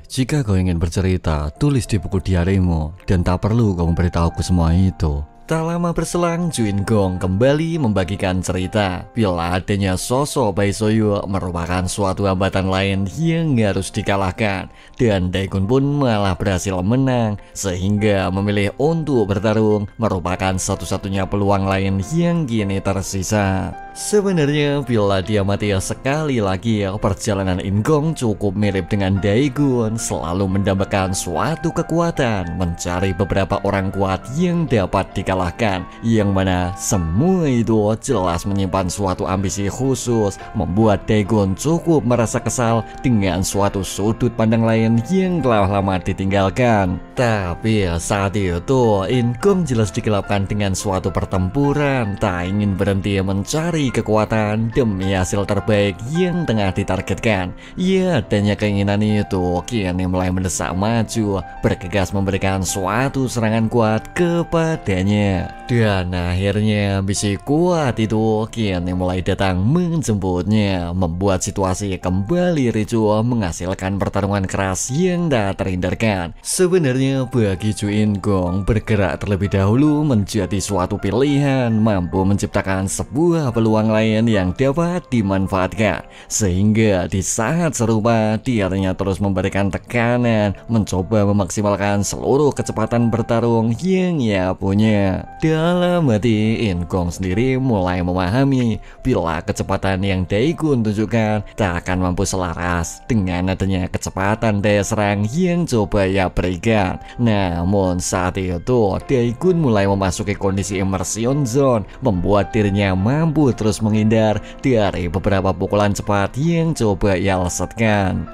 Jika kau ingin bercerita, tulis di buku diarimu, dan tak perlu kau memberitahuku semua itu. Tak lama berselang, Ju In-gong kembali membagikan cerita bila adanya sosok Bai Soyu merupakan suatu hambatan lain yang harus dikalahkan, dan Daegun pun malah berhasil menang, sehingga memilih untuk bertarung merupakan satu-satunya peluang lain yang kini tersisa. Sebenarnya bila dia mati sekali lagi, perjalanan Ingong cukup mirip dengan Daegun, selalu mendambakan suatu kekuatan, mencari beberapa orang kuat yang dapat dikalahkan, yang mana semua itu jelas menyimpan suatu ambisi khusus, membuat Daegun cukup merasa kesal dengan suatu sudut pandang lain yang telah lama ditinggalkan. Tapi saat itu Ingong jelas digelapkan dengan suatu pertempuran, tak ingin berhenti mencari kekuatan demi hasil terbaik yang tengah ditargetkan. Ya, adanya keinginan itu kini mulai mendesak maju, bergegas memberikan suatu serangan kuat kepadanya. Dan akhirnya bisi kuat itu kini mulai datang menjemputnya, membuat situasi kembali ricuh, menghasilkan pertarungan keras yang tak terhindarkan. Sebenarnya bagi Ju Ingong, bergerak terlebih dahulu menjadi suatu pilihan, mampu menciptakan sebuah peluang lain yang dapat dimanfaatkan, sehingga di saat serupa dirinya terus memberikan tekanan, mencoba memaksimalkan seluruh kecepatan bertarung yang ia punya. Dalam hati, Ingong sendiri mulai memahami bila kecepatan yang Daegun tunjukkan tak akan mampu selaras dengan adanya kecepatan daya serang yang coba ia berikan. Namun saat itu Daegun mulai memasuki kondisi immersion zone, membuat dirinya mampu terus menghindar dari beberapa pukulan cepat yang coba ia lesetkan.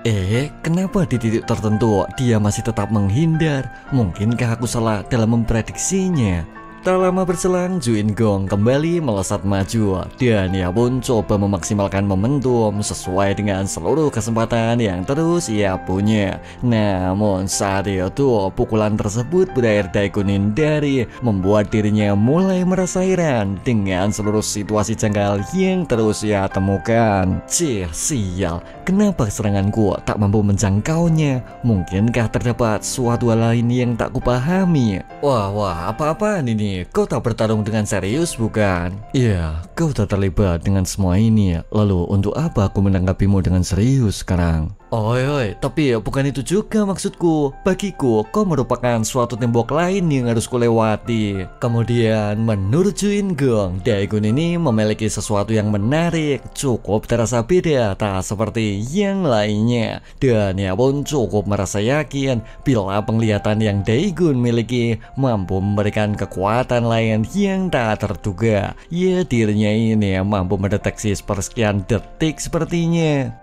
Kenapa di titik tertentu dia masih tetap menghindar? Mungkinkah aku salah dalam memprediksinya? Tak lama berselang, Ju Ingong kembali melesat maju, dan ia pun coba memaksimalkan momentum sesuai dengan seluruh kesempatan yang terus ia punya. Namun saat itu pukulan tersebut berakhir Daegun hindari, membuat dirinya mulai merasa heran dengan seluruh situasi janggal yang terus ia temukan. Sial, kenapa seranganku tak mampu menjangkaunya? Mungkinkah terdapat suatu hal lain yang tak kupahami? Wah, apa-apaan ini? Kau tak bertarung dengan serius bukan? Iya, kau tak terlibat dengan semua ini. Lalu untuk apa aku menanggapimu dengan serius sekarang? Oi, tapi bukan itu juga maksudku. Bagiku, kau merupakan suatu tembok lain yang harus kulewati. Kemudian, menurut Ju Ingong, Daegun ini memiliki sesuatu yang menarik, cukup terasa beda, tak seperti yang lainnya. Dan ia pun cukup merasa yakin bila penglihatan yang Daegun miliki mampu memberikan kekuatan lain yang tak terduga. Ya, dirinya ini mampu mendeteksi sepersekian detik sepertinya.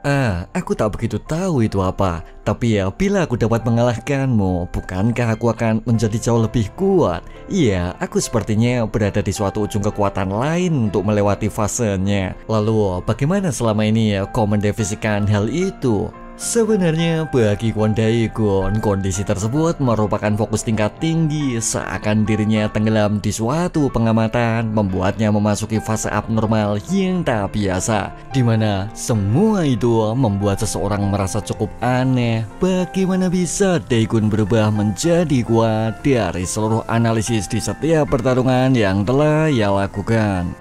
Aku tak begitu tahu itu apa, tapi ya bila aku dapat mengalahkanmu, bukankah aku akan menjadi jauh lebih kuat? Iya, aku sepertinya berada di suatu ujung kekuatan lain untuk melewati fasenya. Lalu bagaimana selama ini kau mendefinisikan hal itu? Sebenarnya bagi Kwon Daegun, kondisi tersebut merupakan fokus tingkat tinggi, seakan dirinya tenggelam di suatu pengamatan, membuatnya memasuki fase abnormal yang tak biasa, dimana semua itu membuat seseorang merasa cukup aneh. Bagaimana bisa Daegun berubah menjadi kuat dari seluruh analisis di setiap pertarungan yang telah ia lakukan?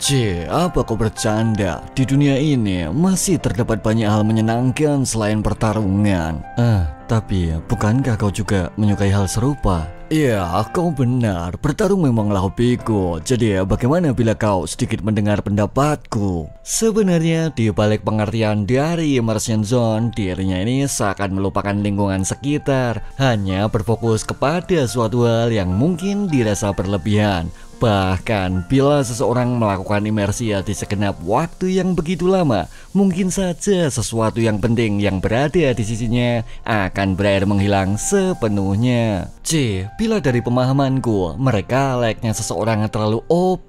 Apa kau bercanda? Di dunia ini masih terdapat banyak hal menyenangkan selain pertarungan. Tapi bukankah kau juga menyukai hal serupa? Iya, kau benar. Bertarung memanglah hobiku. Jadi bagaimana bila kau sedikit mendengar pendapatku? Sebenarnya di balik pengertian dari immersion zone, dirinya ini seakan melupakan lingkungan sekitar, hanya berfokus kepada suatu hal yang mungkin dirasa berlebihan. Bahkan bila seseorang melakukan imersi di segenap waktu yang begitu lama, mungkin saja sesuatu yang penting yang berada di sisinya akan berakhir menghilang sepenuhnya. Bila dari pemahamanku, mereka layaknya seseorang yang terlalu OP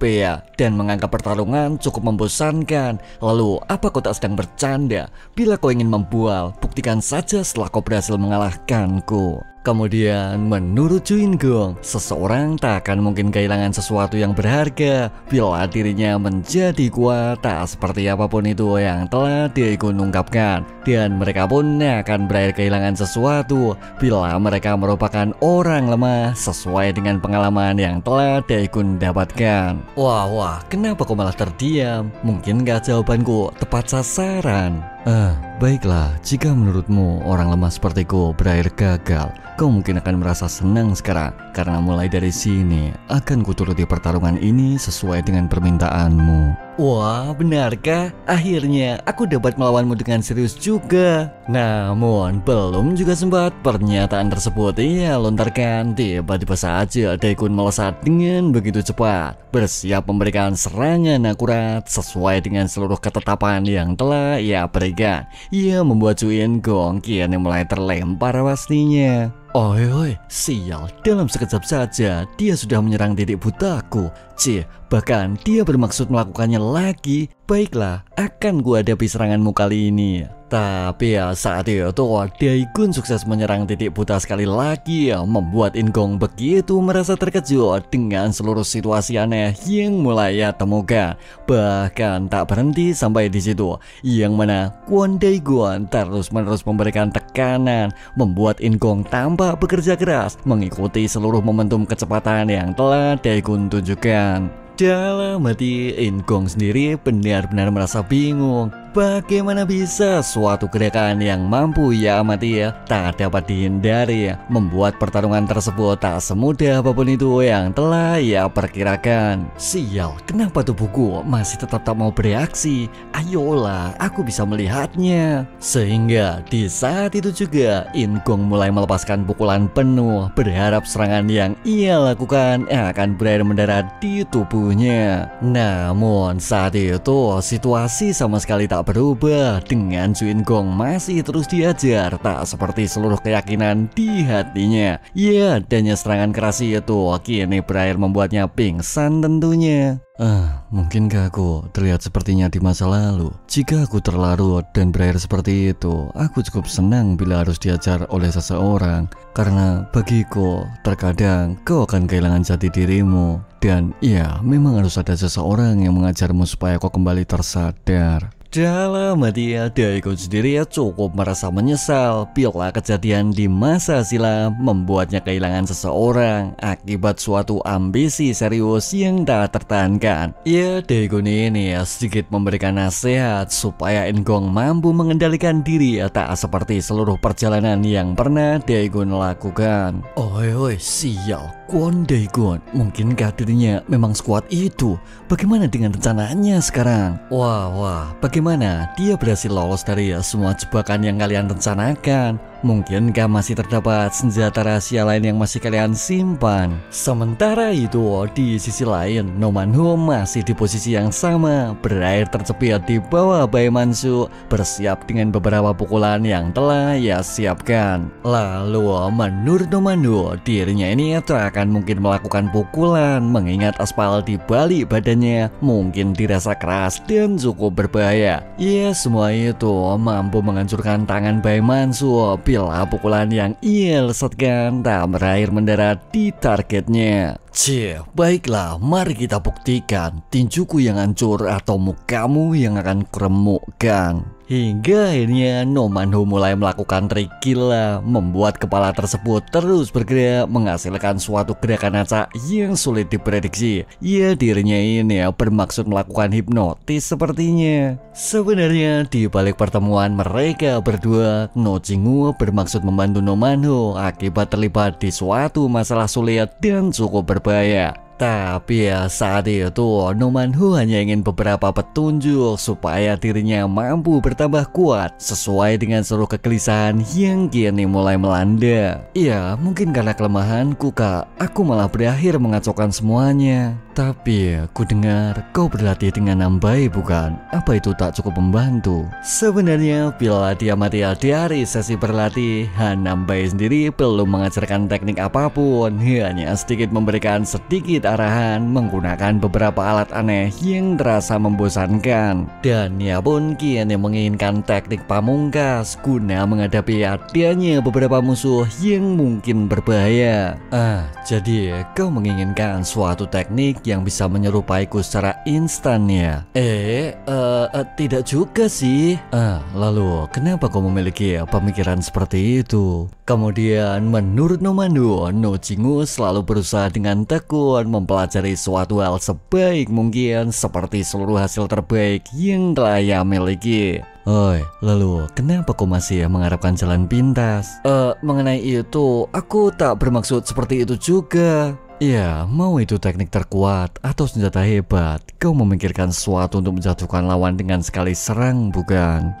dan menganggap pertarungan cukup membosankan. Lalu apa kau tak sedang bercanda? Bila kau ingin membual, buktikan saja setelah kau berhasil mengalahkanku. Kemudian menurut Ju Ingong, seseorang tak akan mungkin kehilangan sesuatu yang berharga bila dirinya menjadi kuat, tak seperti apapun itu yang telah Daegun ungkapkan. Dan mereka pun akan berakhir kehilangan sesuatu bila mereka merupakan orang lemah sesuai dengan pengalaman yang telah Daegun dapatkan. Wah, kenapa kau malah terdiam? Mungkinkah jawabanku tepat sasaran? Baiklah, jika menurutmu orang lemah sepertiku berakhir gagal, kau mungkin akan merasa senang sekarang, karena mulai dari sini akan kuturuti pertarungan ini sesuai dengan permintaanmu. Wah, benarkah? Akhirnya aku dapat melawanmu dengan serius juga. Namun, belum juga sempat pernyataan tersebut ia lontarkan, tiba-tiba saja Daikun melesat dengan begitu cepat, bersiap memberikan serangan akurat sesuai dengan seluruh ketetapan yang telah ia berikan. Ia membuat Chu In-gong kini mulai terlempar pastinya. Oi, sial, dalam sekejap saja dia sudah menyerang titik butaku. Bahkan dia bermaksud melakukannya lagi. Baiklah, akan kuhadapi seranganmu kali ini. Tapi ya saat itu Daikun sukses menyerang titik buta sekali lagi, membuat In-gong begitu merasa terkejut dengan seluruh situasi aneh yang mulai ia temukan. Bahkan tak berhenti sampai di situ, yang mana Kwon Daikun terus-menerus memberikan tekanan, membuat In-gong tampak bekerja keras mengikuti seluruh momentum kecepatan yang telah Daikun tunjukkan. Dalam hati, In-gong sendiri benar-benar merasa bingung. Bagaimana bisa suatu gerakan yang mampu ia amati tak dapat dihindari, membuat pertarungan tersebut tak semudah apapun itu yang telah ia perkirakan. Sial, kenapa tubuhku masih tetap tak mau bereaksi? Ayolah, aku bisa melihatnya. Sehingga di saat itu juga In-gong mulai melepaskan pukulan penuh, berharap serangan yang ia lakukan akan berakhir mendarat di tubuhnya. Namun saat itu situasi sama sekali tak berubah, dengan Chu In-gong masih terus diajar, tak seperti seluruh keyakinan di hatinya. Ya, adanya serangan keras itu kini berakhir membuatnya pingsan tentunya. Mungkinkah aku terlihat sepertinya di masa lalu? Jika aku terlarut dan berakhir seperti itu, aku cukup senang bila harus diajar oleh seseorang. Karena bagiku, terkadang kau akan kehilangan jati dirimu. Dan ya, memang harus ada seseorang yang mengajarmu supaya kau kembali tersadar. Dalam hati Daikun sendiri cukup merasa menyesal bila kejadian di masa silam membuatnya kehilangan seseorang akibat suatu ambisi serius yang tak tertahankan. Ya, Daikun ini sedikit memberikan nasihat supaya In-gong mampu mengendalikan diri, tak seperti seluruh perjalanan yang pernah Daikun lakukan. Oi, sial, Kwon Daikun, mungkinkah dirinya memang sekuat itu? Bagaimana dengan rencananya sekarang? Wah, bagaimana dia berhasil lolos dari semua jebakan yang kalian rencanakan? Mungkinkah masih terdapat senjata rahasia lain yang masih kalian simpan? Sementara itu, di sisi lain, No Man-ho masih di posisi yang sama, berakhir terjepit di bawah Bai Man-su, bersiap dengan beberapa pukulan yang telah ia siapkan. Lalu, menurut No Man-ho, dirinya ini tak akan mungkin melakukan pukulan, mengingat aspal di balik badannya mungkin dirasa keras dan cukup berbahaya. Ya, semua itu mampu menghancurkan tangan Bai Man-su bila pukulan yang ia lesatkan tak berakhir mendarat di targetnya. Baiklah, mari kita buktikan tinjuku yang hancur atau mukamu yang akan kuremukkan. Hingga akhirnya No Man-ho mulai melakukan trik gila, membuat kepala tersebut terus bergerak menghasilkan suatu gerakan acak yang sulit diprediksi. Ya, dirinya ini bermaksud melakukan hipnotis sepertinya. Sebenarnya di balik pertemuan mereka berdua, No Jingwoo bermaksud membantu No Man-ho akibat terlibat di suatu masalah sulit dan cukup berbahaya. Tapi ya saat itu No Man-ho hanya ingin beberapa petunjuk supaya dirinya mampu bertambah kuat sesuai dengan seluruh kegelisahan yang kini mulai melanda. Ya, mungkin karena kelemahanku kak, aku malah berakhir mengacaukan semuanya. Tapi ku dengar kau berlatih dengan Nambai bukan? Apa itu tak cukup membantu? Sebenarnya bila dia mati dari sesi berlatih, Nambai sendiri belum mengajarkan teknik apapun, hanya sedikit memberikan sedikit arahan menggunakan beberapa alat aneh yang terasa membosankan. Dan ia pun kini menginginkan teknik pamungkas guna menghadapi adanya beberapa musuh yang mungkin berbahaya. Jadi kau menginginkan suatu teknik yang bisa menyerupaiku secara instan ya? Tidak juga sih. Lalu kenapa kau memiliki pemikiran seperti itu? Kemudian menurut No Man-ho, No Jingwoo selalu berusaha dengan tekun mempelajari suatu hal sebaik mungkin seperti seluruh hasil terbaik yang telah ia miliki. Lalu kenapa kau masih mengharapkan jalan pintas? Mengenai itu, aku tak bermaksud seperti itu juga. Ya, mau itu teknik terkuat atau senjata hebat, kau memikirkan sesuatu untuk menjatuhkan lawan dengan sekali serang, bukan?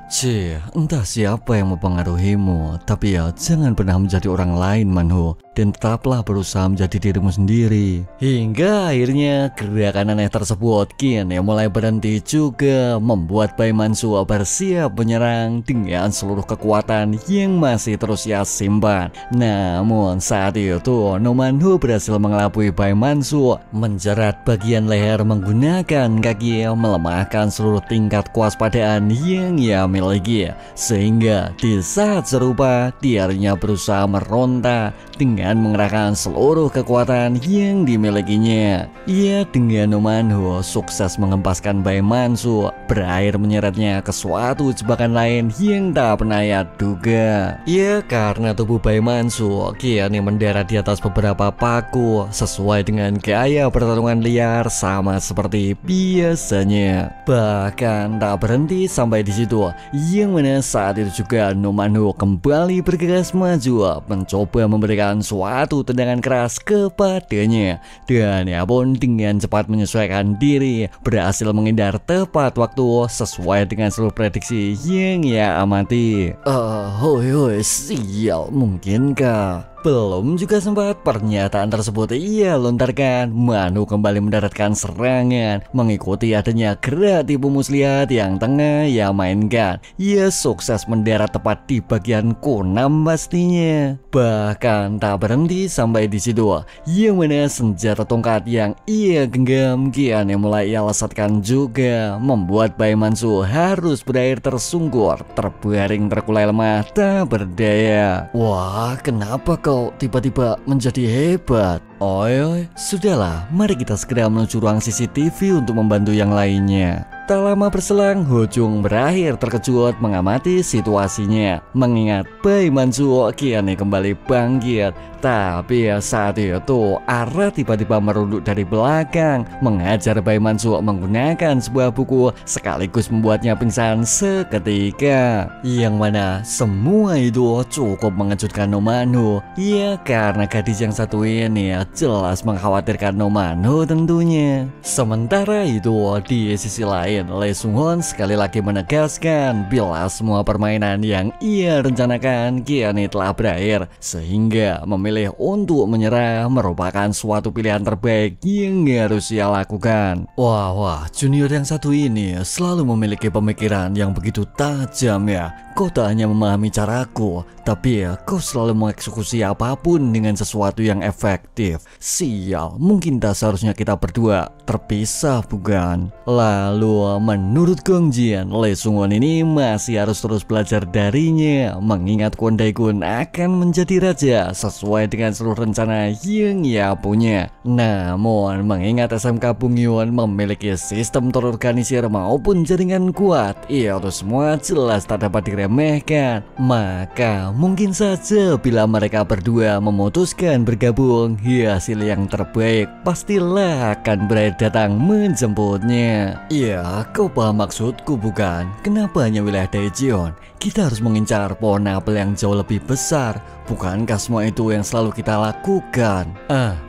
Entah siapa yang mempengaruhimu, tapi ya jangan pernah menjadi orang lain, Manho. Dan tetaplah berusaha menjadi dirimu sendiri. Hingga akhirnya gerakan aneh tersebut kini mulai berhenti juga, membuat Bai Mansu bersiap menyerang dengan seluruh kekuatan yang masih terus ia simpan. Namun saat itu No Manho berhasil mengelabui Bai Mansu, menjerat bagian leher menggunakan kaki, melemahkan seluruh tingkat kewaspadaan yang ia miliki. Sehingga di saat serupa dia akhirnya berusaha meronta dengan mengerahkan seluruh kekuatan yang dimilikinya. Ia dengan No Manho sukses mengempaskan Bai Mansu, berakhir menyeretnya ke suatu jebakan lain yang tak pernah ia duga. Ya, karena tubuh Bai Mansu kini mendarat di atas beberapa paku sesuai dengan gaya pertarungan liar sama seperti biasanya. Bahkan tak berhenti sampai di situ, yang mana saat itu juga No Manho kembali bergegas maju, mencoba memberikan suatu tendangan keras kepadanya. Dan ia pun dengan cepat menyesuaikan diri, berhasil menghindar tepat waktu sesuai dengan seluruh prediksi yang ia amati. Hoi, sial, mungkinkah? Belum juga sempat pernyataan tersebut ia lontarkan, Manho kembali mendaratkan serangan, mengikuti adanya gerak tipu muslihat yang tengah ia mainkan. Ia sukses mendarat tepat di bagian K6 pastinya. Bahkan tak berhenti sampai di situ, yang mana senjata tongkat yang ia genggam kian yang mulai ia lesatkan juga, membuat Bai Mansu harus berakhir tersungkur, terbaring terkulai lemah tak berdaya. Wah, kenapa kau tiba-tiba menjadi hebat? Oi, sudahlah, mari kita segera menuju ruang CCTV untuk membantu yang lainnya. Tak lama berselang, Ho Jung berakhir terkejut mengamati situasinya, mengingat Bai Mansu kian kembali bangkit. Tapi saat itu Ara tiba-tiba merunduk dari belakang, mengajar Bai Mansu menggunakan sebuah buku, sekaligus membuatnya pingsan seketika. Yang mana semua itu cukup mengejutkan No Manho. Ya, karena gadis yang satu ini jelas mengkhawatirkan No Manho tentunya. Sementara itu di sisi lain, Lee Sung Hoon sekali lagi menegaskan bila semua permainan yang ia rencanakan kini telah berakhir, sehingga memilih untuk menyerah merupakan suatu pilihan terbaik yang harus ia lakukan. Wah, junior yang satu ini selalu memiliki pemikiran yang begitu tajam ya. Kau tak hanya memahami caraku, tapi kau selalu mengeksekusi apapun dengan sesuatu yang efektif. Sial, mungkin tak seharusnya kita berdua terpisah, bukan? Lalu menurut Gong Jian, Lee Sung Hoon ini masih harus terus belajar darinya, mengingat Kwon Dae-gun akan menjadi raja sesuai dengan seluruh rencana yang ia punya. Namun mengingat SMK Bung Yun memiliki sistem terorganisir maupun jaringan kuat, itu semua jelas tak dapat diremehkan. Maka mungkin saja bila mereka berdua memutuskan bergabung, hasil yang terbaik pastilah akan berakhir datang menjemputnya. Ya, kau paham maksudku bukan? Kenapa hanya wilayah Daejeon? Kita harus mengincar pohon apel yang jauh lebih besar. Bukankah semua itu yang selalu kita lakukan?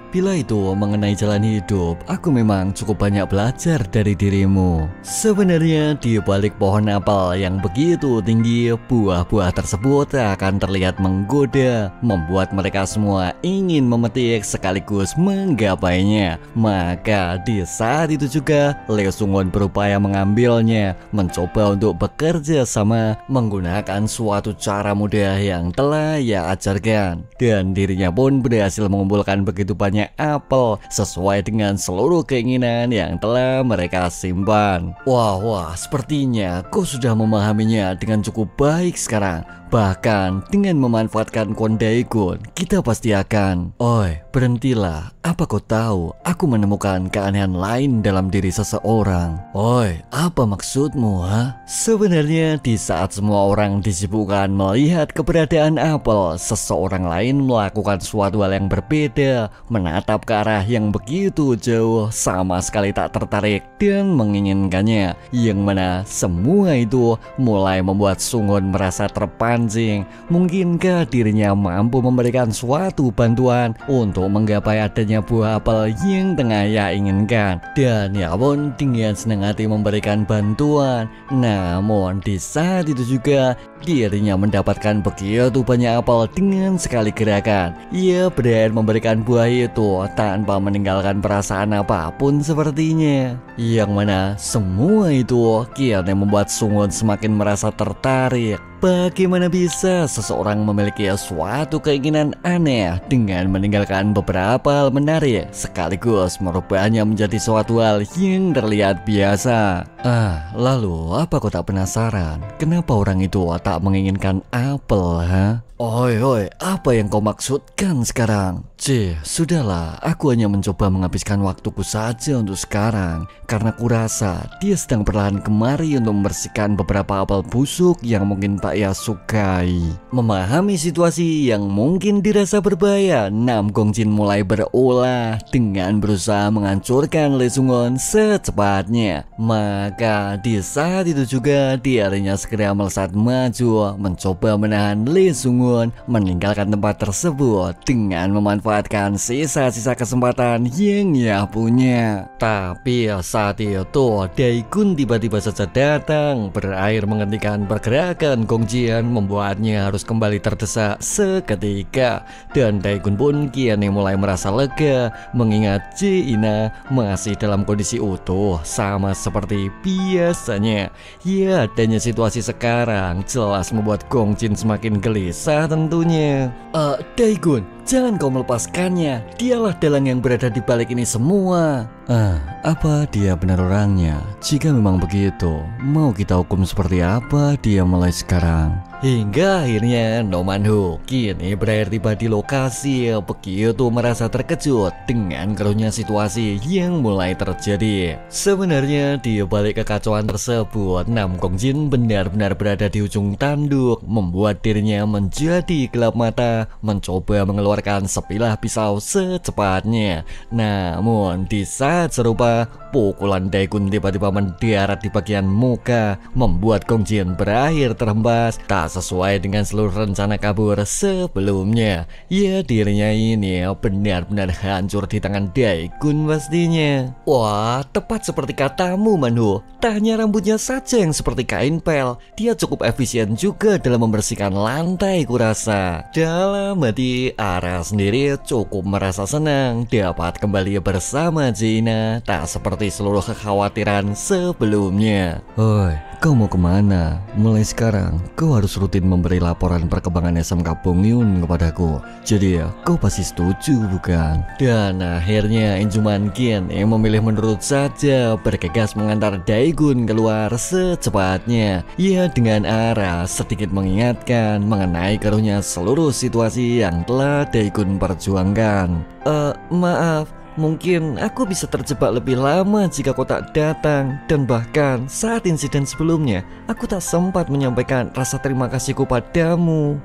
Bila itu mengenai jalan hidup, aku memang cukup banyak belajar dari dirimu. Sebenarnya di balik pohon apel yang begitu tinggi, buah-buah tersebut akan terlihat menggoda, membuat mereka semua ingin memetik sekaligus menggapainya. Maka di saat itu juga, Lee Sung Hoon berupaya mengambilnya, mencoba untuk bekerja sama menggunakan suatu cara mudah yang telah ia ajarkan. Dan dirinya pun berhasil mengumpulkan begitu banyak apel sesuai dengan seluruh keinginan yang telah mereka simpan. Wah, sepertinya kau sudah memahaminya dengan cukup baik sekarang. Bahkan dengan memanfaatkan Kwon Dae-gun, kita pasti akan. Oi, berhentilah. Apa kau tahu? Aku menemukan keanehan lain dalam diri seseorang. Oi, apa maksudmu, ha? Sebenarnya di saat semua orang disibukkan melihat keberadaan apel, seseorang lain melakukan suatu hal yang berbeda, menatap ke arah yang begitu jauh, sama sekali tak tertarik dan menginginkannya. Yang mana semua itu mulai membuat Sung Hoon merasa terpana terpancing. Mungkinkah dirinya mampu memberikan suatu bantuan untuk menggapai adanya buah apel yang tengah ia inginkan? Dan ia pun dengan senang hati memberikan bantuan. Namun di saat itu juga dirinya mendapatkan begitu banyak apel dengan sekali gerakan. Ia berani memberikan buah itu tanpa meninggalkan perasaan apapun sepertinya. Yang mana semua itu kiannya membuat Sungun semakin merasa tertarik. Bagaimana bisa seseorang memiliki suatu keinginan aneh dengan meninggalkan beberapa hal menarik sekaligus merubahnya menjadi suatu hal yang terlihat biasa? Lalu apa kau tak penasaran? Kenapa orang itu tak menginginkan apel, ha? Oi, apa yang kau maksudkan sekarang? Sudahlah, aku hanya mencoba menghabiskan waktuku saja untuk sekarang. Karena kurasa dia sedang perlahan kemari untuk membersihkan beberapa apel busuk yang mungkin tak ia sukai. Memahami situasi yang mungkin dirasa berbahaya, Nam Gongjin mulai berulah dengan berusaha menghancurkan Lee Sungun secepatnya. Maka di saat itu juga dirinya segera melesat maju, mencoba menahan Lee Sungun meninggalkan tempat tersebut dengan memanfaatkan sisa-sisa kesempatan yang ia punya. Tapi saat itu Daegun tiba-tiba saja datang, berakhir menghentikan pergerakan Gongjin, membuatnya harus kembali terdesak seketika. Dan Daegun pun kian mulai merasa lega mengingat Jaina masih dalam kondisi utuh sama seperti biasanya. Ya, adanya situasi sekarang jelas membuat Gongjin semakin gelisah tentunya. Daegun, jangan kau melepaskannya. Dialah dalang yang berada di balik ini semua. Apa dia benar orangnya? Jika memang begitu, mau kita hukum seperti apa dia mulai sekarang? Hingga akhirnya No Man-ho kini berakhir tiba di lokasi, begitu merasa terkejut dengan keruhnya situasi yang mulai terjadi. Sebenarnya di balik kekacauan tersebut, Nam Gongjin benar-benar berada di ujung tanduk, membuat dirinya menjadi gelap mata, mencoba mengeluarkan sebilah pisau secepatnya. Namun di saat serupa, pukulan Daegun tiba-tiba mendarat di bagian muka, membuat Gongjin berakhir terhempas tak sesuai dengan seluruh rencana kabur sebelumnya. Ya, dirinya ini benar-benar hancur di tangan Daegun pastinya. Wah, tepat seperti katamu, Man-ho. Tak hanya rambutnya saja yang seperti kain pel, dia cukup efisien juga dalam membersihkan lantai kurasa. Dalam hati, Ara sendiri cukup merasa senang dapat kembali bersama Jaina, tak seperti seluruh kekhawatiran sebelumnya. Oi, kau mau kemana? Mulai sekarang, kau harus rutin memberi laporan perkembangan SMK Bungyun kepadaku. Jadi kau pasti setuju bukan? Dan akhirnya Injuman Qin yang memilih menurut saja, bergegas mengantar Daegun keluar secepatnya. Ia dengan arah sedikit mengingatkan mengenai keruhnya seluruh situasi yang telah Daegun perjuangkan. Maaf, mungkin aku bisa terjebak lebih lama jika kau tak datang. Dan bahkan saat insiden sebelumnya, aku tak sempat menyampaikan rasa terima kasihku padamu.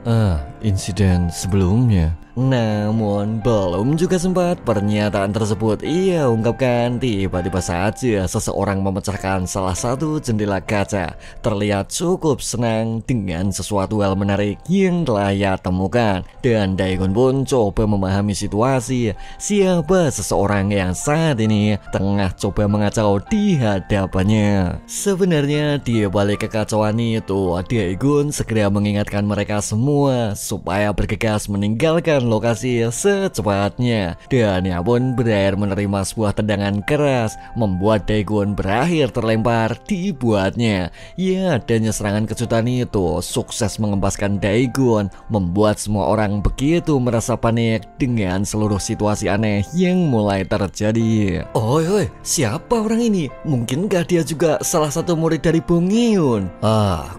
Insiden sebelumnya? Namun belum juga sempat pernyataan tersebut ia ungkapkan, tiba-tiba saja seseorang memecahkan salah satu jendela kaca. Terlihat cukup senang dengan sesuatu hal menarik yang telah ia temukan. Dan Daegun pun coba memahami situasi, siapa seseorang yang saat ini tengah coba mengacau di hadapannya. Sebenarnya di balik kekacauan itu, Daegun segera mengingatkan mereka semua supaya bergegas meninggalkan lokasi secepatnya. Dan ia pun berakhir menerima sebuah tendangan keras, membuat Daegun berakhir terlempar dibuatnya. Ya, adanya serangan kejutan itu sukses mengempaskan Daegun, membuat semua orang begitu merasa panik dengan seluruh situasi aneh yang mulai terjadi. Oi, siapa orang ini? Mungkinkah dia juga salah satu murid dari Bungyun?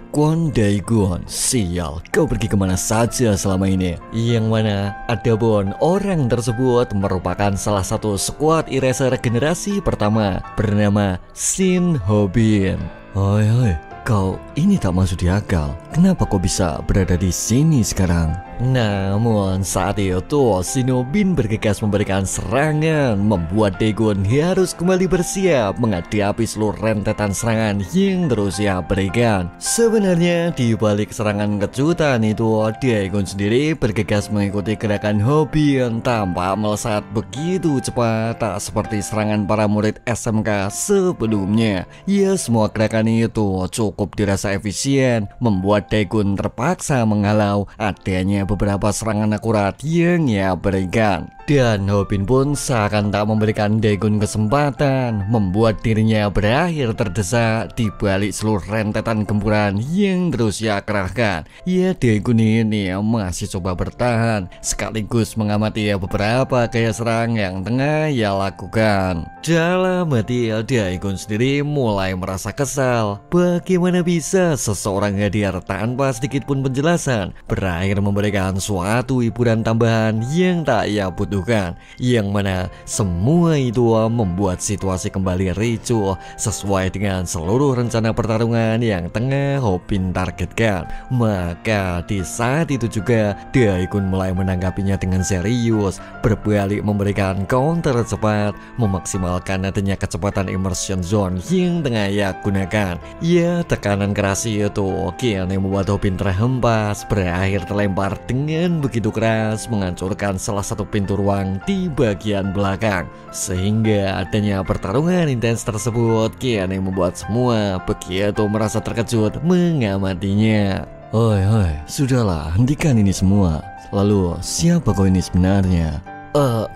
Kwon Daegun, sial, kau pergi kemana saja selama ini? Yang mana adapun orang tersebut merupakan salah satu skuad eraser generasi pertama bernama Shin Ho-bin. Oi, kau ini tak masuk di akal. kenapa kau bisa berada di sini sekarang? Namun saat itu Shinobin bergegas memberikan serangan, membuat Daegun harus kembali bersiap menghadapi seluruh rentetan serangan yang terus ia berikan. Sebenarnya di balik serangan kejutan itu, Daegun sendiri bergegas mengikuti gerakan Hobin tanpa melesat begitu cepat, tak seperti serangan para murid SMK sebelumnya. Ya, semua gerakan itu cukup dirasa efisien, membuat Daegun terpaksa menghalau adanya beberapa serangan akurat yang ia berikan. Dan Hobin pun seakan tak memberikan Daegun kesempatan, membuat dirinya berakhir terdesak di balik seluruh rentetan gempuran yang terus ia kerahkan. Ya, Daegun ini masih coba bertahan, sekaligus mengamati beberapa gaya serang yang tengah ia lakukan. Dalam hati Daegun sendiri mulai merasa kesal. Bagaimana bisa seseorang hadir tanpa sedikit pun penjelasan, berakhir memberikan suatu hiburan tambahan yang tak ia butuhkan, yang mana semua itu membuat situasi kembali ricuh sesuai dengan seluruh rencana pertarungan yang tengah Hobin targetkan. Maka di saat itu juga Daegun mulai menanggapinya dengan serius, berbalik memberikan counter cepat, memaksimalkan adanya kecepatan immersion zone yang tengah ia gunakan. Ya, tekanan keras itu kini membuat Hobin terhempas, berakhir terlempar dengan begitu keras, menghancurkan salah satu pintu ruang di bagian belakang. Sehingga adanya pertarungan intens tersebut kini membuat semua begitu merasa terkejut mengamatinya. Oi, sudahlah, hentikan ini semua. Lalu, siapa kau ini sebenarnya?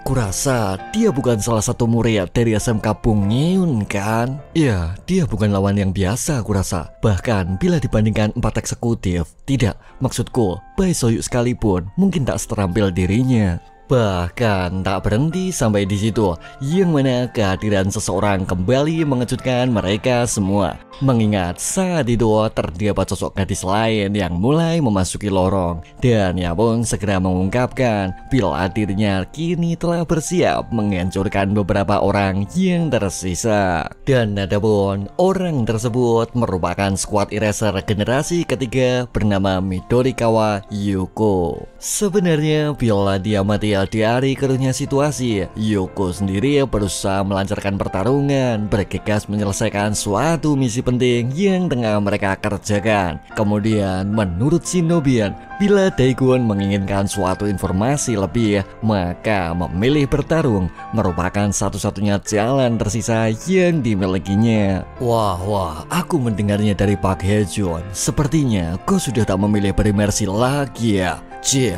Kurasa dia bukan salah satu murid dari SMK Bung Nyeun kan? Ya, dia bukan lawan yang biasa kurasa. Bahkan bila dibandingkan 4 eksekutif, tidak, maksudku, Bae Soyuk sekalipun mungkin tak seterampil dirinya. Bahkan tak berhenti sampai di situ, yang mana kehadiran seseorang kembali mengejutkan mereka semua. Mengingat saat itu terdapat sosok gadis lain yang mulai memasuki lorong, dan ia pun segera mengungkapkan bila dirinya kini telah bersiap menghancurkan beberapa orang yang tersisa. Dan adapun orang tersebut merupakan squad eraser generasi ketiga bernama Midorikawa Yuko. Sebenarnya bila diamati dari keruhnya situasi, Yuko sendiri berusaha melancarkan pertarungan, bergegas menyelesaikan suatu misi penting yang tengah mereka kerjakan. Kemudian menurut Shinobin, bila Daegun menginginkan suatu informasi lebih, maka memilih bertarung merupakan satu-satunya jalan tersisa yang dimilikinya. Wah, aku mendengarnya dari Pak Hejun. Sepertinya kau sudah tak memilih berimersi lagi ya.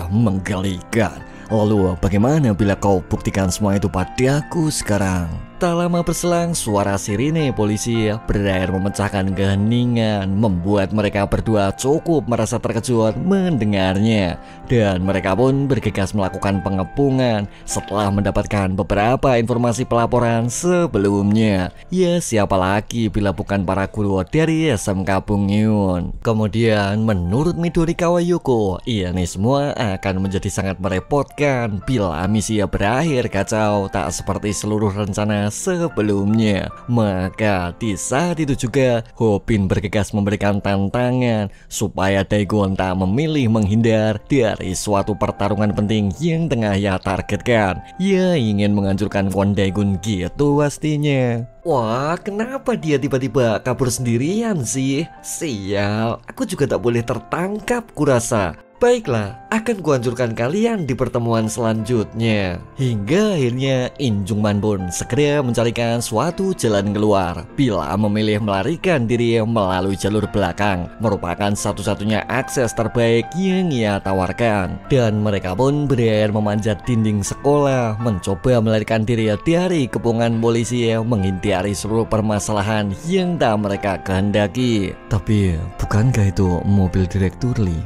Menggelikan. Lalu bagaimana bila kau buktikan semua itu padaku sekarang? Tak lama berselang, suara sirine polisi berakhir memecahkan keheningan, membuat mereka berdua cukup merasa terkejut mendengarnya. Dan mereka pun bergegas melakukan pengepungan setelah mendapatkan beberapa informasi pelaporan sebelumnya. Ya, siapa lagi bila bukan para guru dari SMK Bung Nyeun. Kemudian menurut Midorikawa Yuko, ini semua akan menjadi sangat merepotkan bila misi berakhir kacau, tak seperti seluruh rencana sebelumnya. Maka di saat itu juga Hobin bergegas memberikan tantangan supaya Daegun tak memilih menghindar dari suatu pertarungan penting yang tengah ia targetkan. Ia ingin menghancurkan Kwon Daegun gitu pastinya. Wah, kenapa dia tiba-tiba kabur sendirian sih? Sial, aku juga tak boleh tertangkap kurasa. Baiklah, akan kuhancurkan kalian di pertemuan selanjutnya. Hingga akhirnya In Jung-man pun segera mencarikan suatu jalan keluar. Bila memilih melarikan diri melalui jalur belakang, merupakan satu-satunya akses terbaik yang ia tawarkan. Dan mereka pun berakhir memanjat dinding sekolah, mencoba melarikan diri dari kepungan polisi yang menghindari seluruh permasalahan yang tak mereka kehendaki. Tapi bukankah itu mobil Direktur Lee?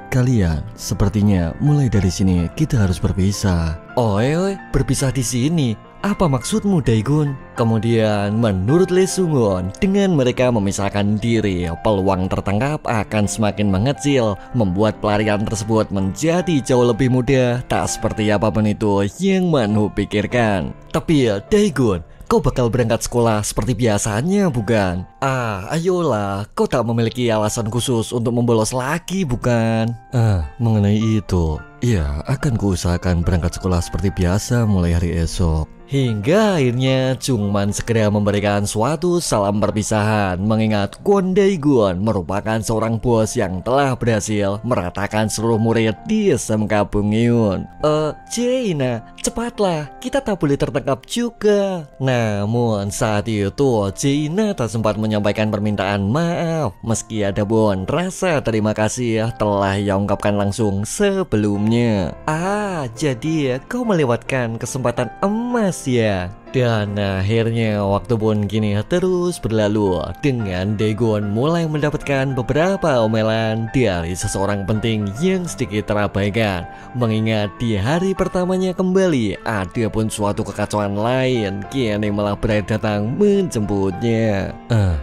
Kalian, sepertinya mulai dari sini kita harus berpisah. Oi, berpisah di sini? Apa maksudmu, Daegun? Kemudian menurut Lee Sung-won, dengan mereka memisahkan diri, peluang tertangkap akan semakin mengecil, membuat pelarian tersebut menjadi jauh lebih mudah, tak seperti apapun itu yang Manhu pikirkan. Tapi Daegun, kau bakal berangkat sekolah seperti biasanya bukan? Ayolah, kau tak memiliki alasan khusus untuk membolos lagi bukan? Mengenai itu, ya akan kuusahakan berangkat sekolah seperti biasa mulai hari esok. Hingga akhirnya Chungman segera memberikan suatu salam perpisahan, mengingat Kwon Dae-gun merupakan seorang bos yang telah berhasil meratakan seluruh murid di SMK Bungyun. Jaina, cepatlah, kita tak boleh tertangkap juga. Namun saat itu Jaina tak sempat menyampaikan permintaan maaf, meski ada pun rasa terima kasih telah ia ungkapkan langsung sebelumnya. Jadi kau melewatkan kesempatan emas ya. Dan akhirnya waktu pun kini terus berlalu dengan Dae-gun mulai mendapatkan beberapa omelan dari seseorang penting yang sedikit terabaikan, mengingat di hari pertamanya kembali ada pun suatu kekacauan lain kini malah berakhir datang menjemputnya.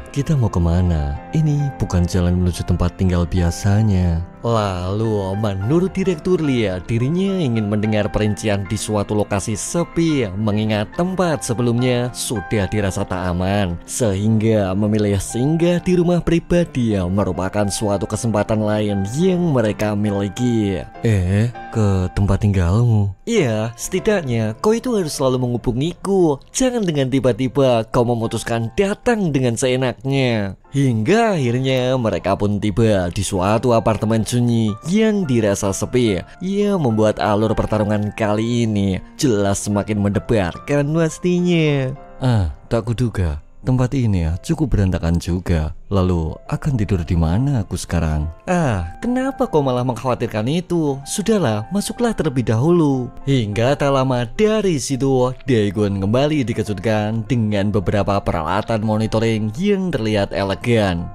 Kita mau kemana? Ini bukan jalan menuju tempat tinggal biasanya. Lalu menurut Direktur Lia, dirinya ingin mendengar perincian di suatu lokasi sepi, mengingat tempat sebelumnya sudah dirasa tak aman, sehingga memilih singgah di rumah pribadi merupakan suatu kesempatan lain yang mereka miliki. Ke tempat tinggalmu? Iya, setidaknya kau itu harus selalu menghubungiku. Jangan dengan tiba-tiba kau memutuskan datang dengan seenaknya. Hingga akhirnya mereka pun tiba di suatu apartemen sunyi yang dirasa sepi. Ia membuat alur pertarungan kali ini jelas semakin mendebarkan pastinya. Tak kuduga tempat ini cukup berantakan juga. Lalu akan tidur di mana aku sekarang? Kenapa kau malah mengkhawatirkan itu? Sudahlah, masuklah terlebih dahulu. Hingga tak lama dari situ, Dae-gun kembali dikejutkan dengan beberapa peralatan monitoring yang terlihat elegan.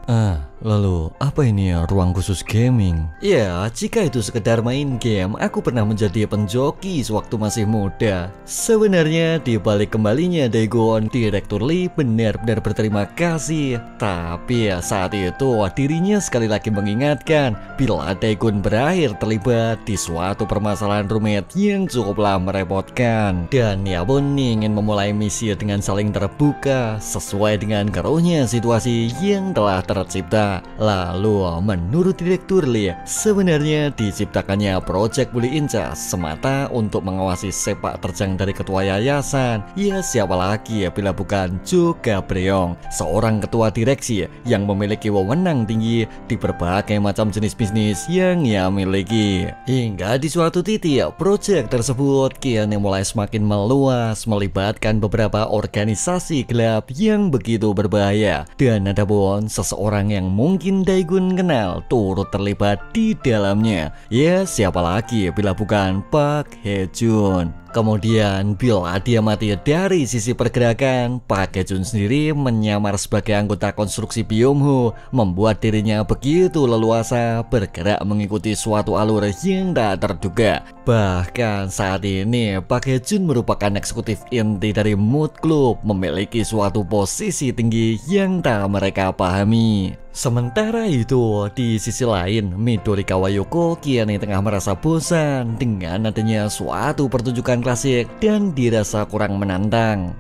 Lalu apa ini ruang khusus gaming? Ya, jika itu sekedar main game, aku pernah menjadi penjoki sewaktu masih muda. Sebenarnya di balik kembalinya Dae-gun, Direktur Lee benar-benar berterima kasih. Tapi saat itu dirinya sekali lagi mengingatkan bila Dae-gun berakhir terlibat di suatu permasalahan rumit yang cukuplah merepotkan. Dan ia pun ingin memulai misi dengan saling terbuka sesuai dengan keruhnya situasi yang telah tercipta. Lalu menurut Direktur Lee, sebenarnya diciptakannya Project Bully Inca semata untuk mengawasi sepak terjang dari ketua yayasan. Ya siapa lagi bila bukan Jo Ga-breong, seorang ketua direksi yang memiliki wewenang tinggi di berbagai macam jenis bisnis yang ia miliki. Hingga di suatu titik, proyek tersebut kini mulai semakin meluas, melibatkan beberapa organisasi gelap yang begitu berbahaya. Dan ada pun seseorang yang mungkin Dae-gun kenal turut terlibat di dalamnya. Ya siapa lagi bila bukan Park Hae-jun. Kemudian bila dia mati dari sisi pergerakan, Park Hae-jun sendiri menyamar sebagai anggota konstruksi Byung-ho, membuat dirinya begitu leluasa bergerak mengikuti suatu alur yang tak terduga. Bahkan saat ini Park Hae-jun merupakan eksekutif inti dari Mood Club, memiliki suatu posisi tinggi yang tak mereka pahami. Sementara itu, di sisi lain, Midori Kawayoko kini tengah merasa bosan dengan adanya suatu pertunjukan klasik dan dirasa kurang menantang.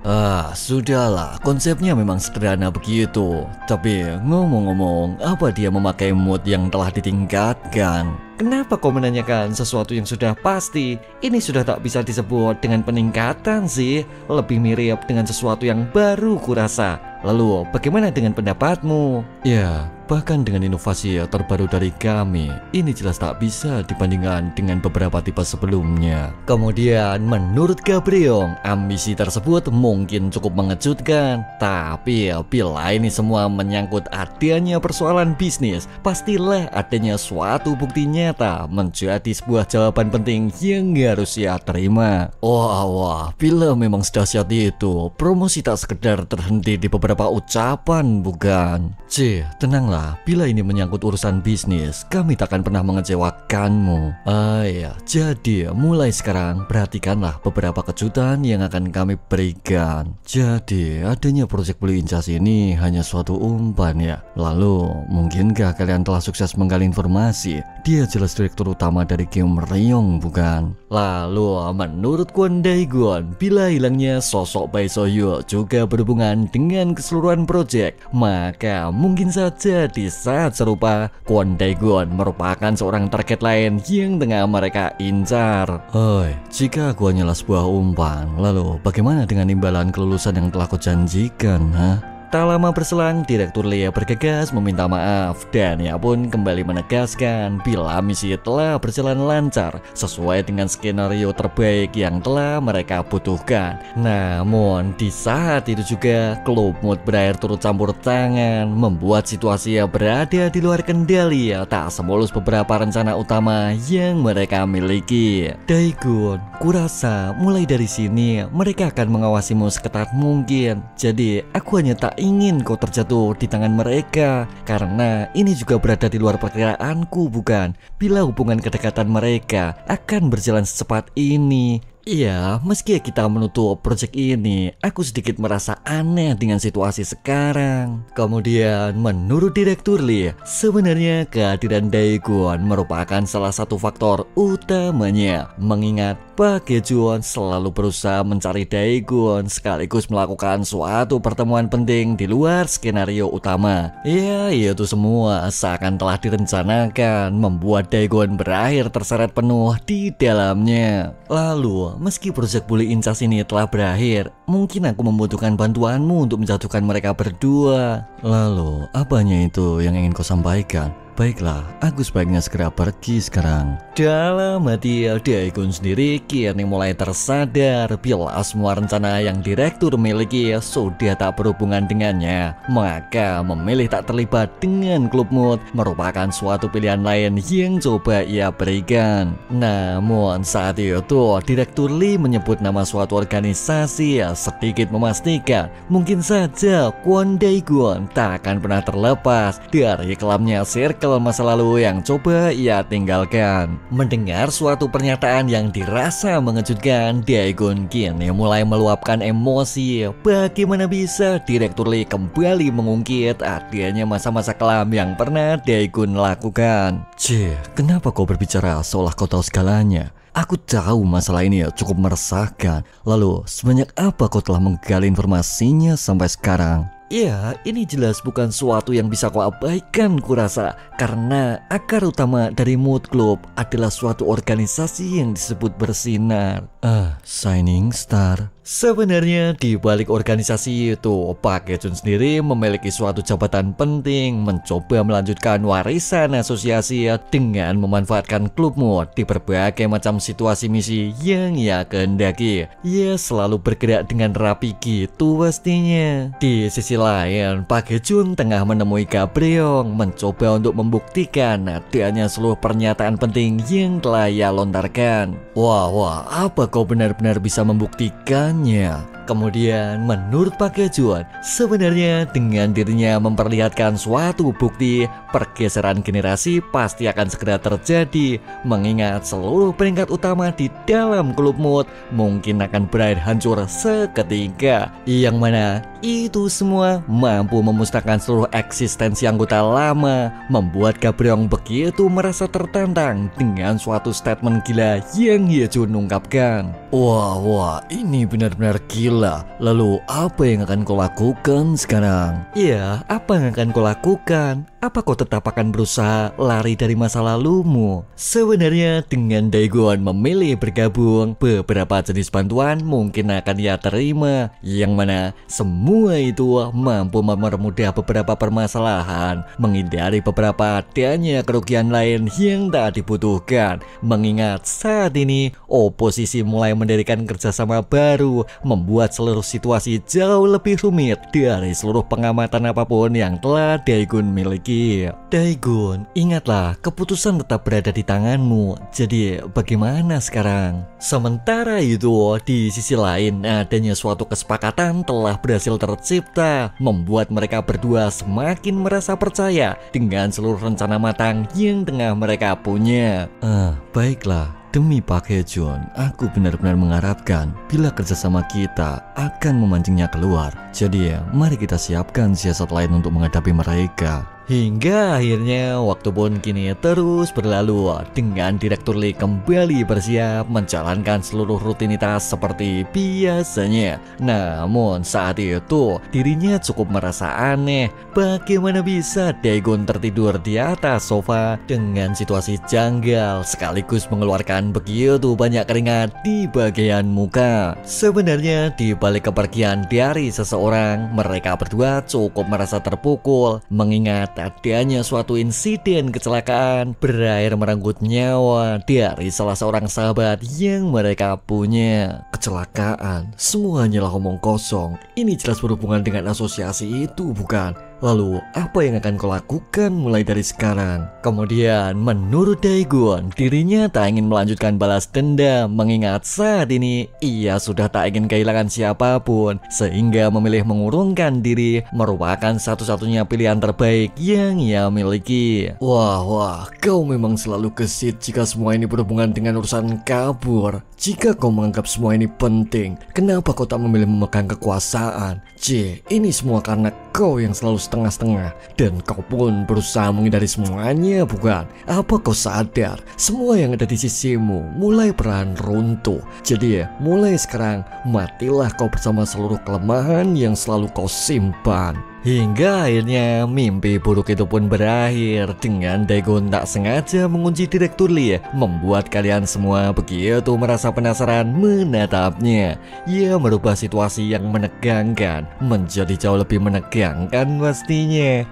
Sudahlah, konsepnya memang sederhana begitu. Tapi ngomong-ngomong, apa dia memakai mood yang telah ditingkatkan? Kenapa kau menanyakan sesuatu yang sudah pasti? Ini sudah tak bisa disebut dengan peningkatan sih. Lebih mirip dengan sesuatu yang baru kurasa. Lalu bagaimana dengan pendapatmu? Ya, bahkan dengan inovasi terbaru dari kami, ini jelas tak bisa dibandingkan dengan beberapa tipe sebelumnya. Kemudian menurut Ga-breong, ambisi tersebut mungkin cukup mengejutkan. Tapi bila ini semua menyangkut adanya persoalan bisnis, pastilah adanya suatu bukti nyata menjadi sebuah jawaban penting yang harus ia terima. Wah, bila memang sedahsyat itu, promosi tak sekedar terhenti di beberapa ucapan bukan? Tenanglah. Tenanglah, bila ini menyangkut urusan bisnis, kami takkan pernah mengecewakanmu. Ya, jadi mulai sekarang perhatikanlah beberapa kejutan yang akan kami berikan. Jadi, adanya proyek Blue Incas ini hanya suatu umpan ya. Lalu, mungkinkah kalian telah sukses menggali informasi? Dia jelas direktur utama dari Kim Ryong, bukan? Lalu, menurut Kwon Dae-gun, bila hilangnya sosok Bae So-hyuk juga berhubungan dengan keseluruhan proyek, maka mungkin saja di saat serupa Kwon Dae-gun merupakan seorang target lain yang tengah mereka incar. Jika aku hanyalah sebuah umpan, lalu bagaimana dengan imbalan kelulusan yang telah kau janjikan, Tak lama berselang, Direktur Lee bergegas meminta maaf dan ia pun kembali menegaskan bila misi telah berjalan lancar sesuai dengan skenario terbaik yang telah mereka butuhkan. Namun di saat itu juga klub mood berakhir turut campur tangan, membuat situasi berada di luar kendali tak semulus beberapa rencana utama yang mereka miliki. Dae-gun, kurasa mulai dari sini mereka akan mengawasimu seketat mungkin. Jadi aku hanya tak ingin kau terjatuh di tangan mereka, karena ini juga berada di luar perkiraanku, bukan? Bila hubungan kedekatan mereka akan berjalan secepat ini. Iya, meski kita menutup proyek ini, aku sedikit merasa aneh dengan situasi sekarang. Kemudian, menurut Direktur Lee, sebenarnya kehadiran Dae-gun merupakan salah satu faktor utamanya. Mengingat Park Hae-jun selalu berusaha mencari Dae-gun sekaligus melakukan suatu pertemuan penting di luar skenario utama. Ya, itu semua seakan telah direncanakan, membuat Dae-gun berakhir terseret penuh di dalamnya. Lalu, meski proyek Blue Incas ini telah berakhir, mungkin aku membutuhkan bantuanmu untuk menjatuhkan mereka berdua. Lalu, apanya itu yang ingin kau sampaikan? Baiklah, aku sebaiknya segera pergi sekarang. Dalam hati Dae-gun sendiri kini mulai tersadar bila semua rencana yang direktur miliki sudah tak berhubungan dengannya. Maka memilih tak terlibat dengan klub mood merupakan suatu pilihan lain yang coba ia berikan. Namun saat itu Direktur Lee menyebut nama suatu organisasi sedikit memastikan mungkin saja Kwon Dae-gun tak akan pernah terlepas dari kelamnya circle masa lalu yang coba ia tinggalkan. Mendengar suatu pernyataan yang dirasa mengejutkan, Dae-gun kini mulai meluapkan emosi. Bagaimana bisa Direktur Lee kembali mengungkit adanya masa-masa kelam yang pernah Dae-gun lakukan? Kenapa kau berbicara seolah kau tahu segalanya? Aku tahu masalah ini cukup meresahkan. Lalu, sebanyak apa kau telah menggali informasinya sampai sekarang? Ya, ini jelas bukan sesuatu yang bisa kau abaikan kurasa, karena akar utama dari Mood Club adalah suatu organisasi yang disebut bersinar. Shining Star. Sebenarnya di balik organisasi itu, Park Hae-jun sendiri memiliki suatu jabatan penting, mencoba melanjutkan warisan asosiasi dengan memanfaatkan klub mood di berbagai macam situasi misi yang ia kehendaki. Ia selalu bergerak dengan rapi gitu pastinya. Di sisi lain, Park Hae-jun tengah menemui Gabreong, mencoba untuk membuktikan adanya seluruh pernyataan penting yang telah ia lontarkan. Wah, apa kau benar-benar bisa membuktikan? Kemudian menurut Park Hae-jun, sebenarnya dengan dirinya memperlihatkan suatu bukti, pergeseran generasi pasti akan segera terjadi. Mengingat seluruh peringkat utama di dalam klub mood mungkin akan berakhir hancur seketika, yang mana itu semua mampu memusnahkan seluruh eksistensi anggota lama, membuat Gabreong begitu merasa tertantang dengan suatu statement gila yang Hae-jun ungkapkan. Wah, ini benar-benar gila. Lalu apa yang akan kau lakukan sekarang? Ya, apa yang akan kau lakukan? Apa kau tetap akan berusaha lari dari masa lalumu? Sebenarnya dengan Dae-gun memilih bergabung, beberapa jenis bantuan mungkin akan ia terima, yang mana semua itu mampu mempermudah beberapa permasalahan, menghindari beberapa adanya kerugian lain yang tak dibutuhkan. Mengingat saat ini oposisi mulai mendirikan kerjasama baru, membuat membuat seluruh situasi jauh lebih rumit dari seluruh pengamatan apapun yang telah Daegun miliki. Daegun, ingatlah, keputusan tetap berada di tanganmu. Jadi bagaimana sekarang? Sementara itu, di sisi lain adanya suatu kesepakatan telah berhasil tercipta, membuat mereka berdua semakin merasa percaya dengan seluruh rencana matang yang tengah mereka punya. Baiklah. Demi Pak Hye-jun, aku benar-benar mengharapkan bila kerjasama kita akan memancingnya keluar. Jadi mari kita siapkan siasat lain untuk menghadapi mereka. Hingga akhirnya waktu pun kini terus berlalu dengan Direktur Lee kembali bersiap menjalankan seluruh rutinitas seperti biasanya. Namun saat itu dirinya cukup merasa aneh. Bagaimana bisa Daegun tertidur di atas sofa dengan situasi janggal sekaligus mengeluarkan begitu banyak keringat di bagian muka. Sebenarnya di balik kepergian dari seseorang, mereka berdua cukup merasa terpukul mengingat adanya suatu insiden kecelakaan berakhir merenggut nyawa dari salah seorang sahabat yang mereka punya. Kecelakaan, semuanya lah omong kosong. Ini jelas berhubungan dengan asosiasi itu, bukan? Lalu apa yang akan kau lakukan mulai dari sekarang? Kemudian menurut Daegun, dirinya tak ingin melanjutkan balas dendam mengingat saat ini ia sudah tak ingin kehilangan siapapun, sehingga memilih mengurungkan diri merupakan satu-satunya pilihan terbaik yang ia miliki. Wah, kau memang selalu gesit jika semua ini berhubungan dengan urusan kabur. Jika kau menganggap semua ini penting, kenapa kau tak memilih memegang kekuasaan? Ini semua karena kau yang selalu setengah-setengah, dan kau pun berusaha menghindari semuanya, bukan? Apa kau sadar semua yang ada di sisimu mulai perlahan runtuh? Jadi mulai sekarang matilah kau bersama seluruh kelemahan yang selalu kau simpan. Hingga akhirnya mimpi buruk itu pun berakhir dengan Daegun tak sengaja mengunci Direktur Lee, membuat kalian semua begitu merasa penasaran menatapnya. Ia merubah situasi yang menegangkan menjadi jauh lebih menegangkan pastinya.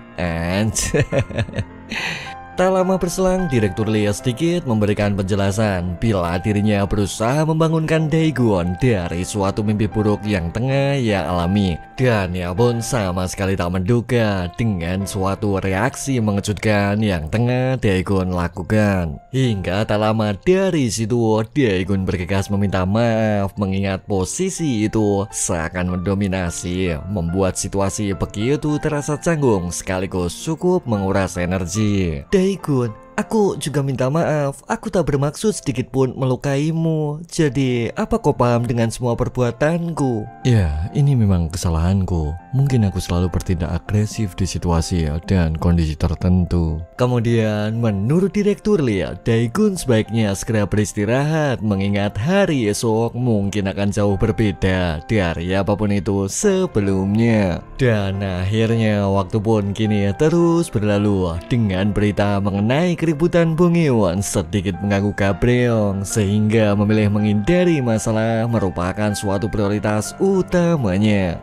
Tak lama berselang, Direktur Lee sedikit memberikan penjelasan bila dirinya berusaha membangunkan Daegun dari suatu mimpi buruk yang tengah ia alami. Dan ia pun sama sekali tak menduga dengan suatu reaksi mengejutkan yang tengah Daegun lakukan. Hingga tak lama dari situ, Daegun bergegas meminta maaf mengingat posisi itu seakan mendominasi, membuat situasi begitu terasa canggung sekaligus cukup menguras energi. Daegun, aku juga minta maaf. Aku tak bermaksud sedikit pun melukaimu. Jadi, apa kau paham dengan semua perbuatanku? Ya, ini memang kesalahanku. Mungkin aku selalu bertindak agresif di situasi dan kondisi tertentu. Kemudian, menurut Direktur Lee, Daegun sebaiknya segera beristirahat mengingat hari esok mungkin akan jauh berbeda dari apapun itu sebelumnya. Dan akhirnya waktu pun kini terus berlalu dengan berita mengenai keributan Bong Hye-won sedikit mengganggu Gabreong, sehingga memilih menghindari masalah merupakan suatu prioritas utamanya.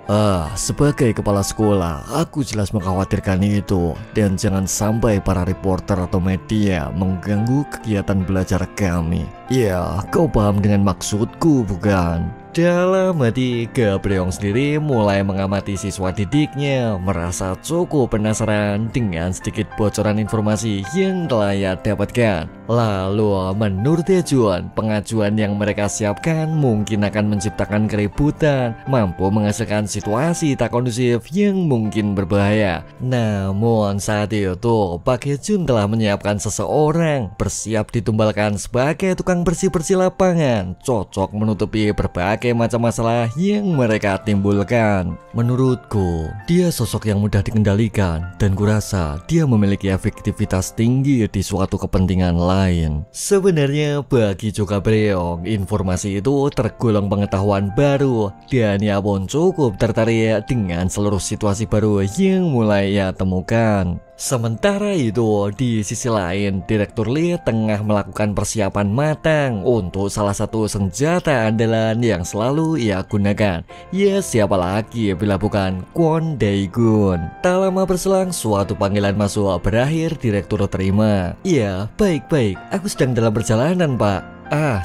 Sebagai kepala sekolah, aku jelas mengkhawatirkan itu, dan jangan sampai para reporter atau media mengganggu kegiatan belajar kami. Ya, kau paham dengan maksudku, bukan? Dalam hati, Gabreong sendiri mulai mengamati siswa didiknya, merasa cukup penasaran dengan sedikit bocoran informasi yang telah ia dapatkan. Lalu menurut Daegun, pengajuan yang mereka siapkan mungkin akan menciptakan keributan, mampu menghasilkan situasi tak kondusif yang mungkin berbahaya. Namun saat itu, Pak Hye-jun telah menyiapkan seseorang bersiap ditumbalkan sebagai tukang bersih-bersih lapangan, cocok menutupi berbagai macam masalah yang mereka timbulkan. Menurutku, dia sosok yang mudah dikendalikan, dan kurasa dia memiliki efektivitas tinggi di suatu kepentingan lain. Sebenarnya bagi Jo Gabreong, informasi itu tergolong pengetahuan baru, dan ia pun cukup tertarik dengan seluruh situasi baru yang mulai ia temukan. Sementara itu, di sisi lain, Direktur Lee tengah melakukan persiapan matang untuk salah satu senjata andalan yang selalu ia gunakan. Ya, siapa lagi bila bukan Kwon Daegun. Tak lama berselang, suatu panggilan masuk berakhir Direktur terima. Ya, baik-baik, aku sedang dalam perjalanan, Pak.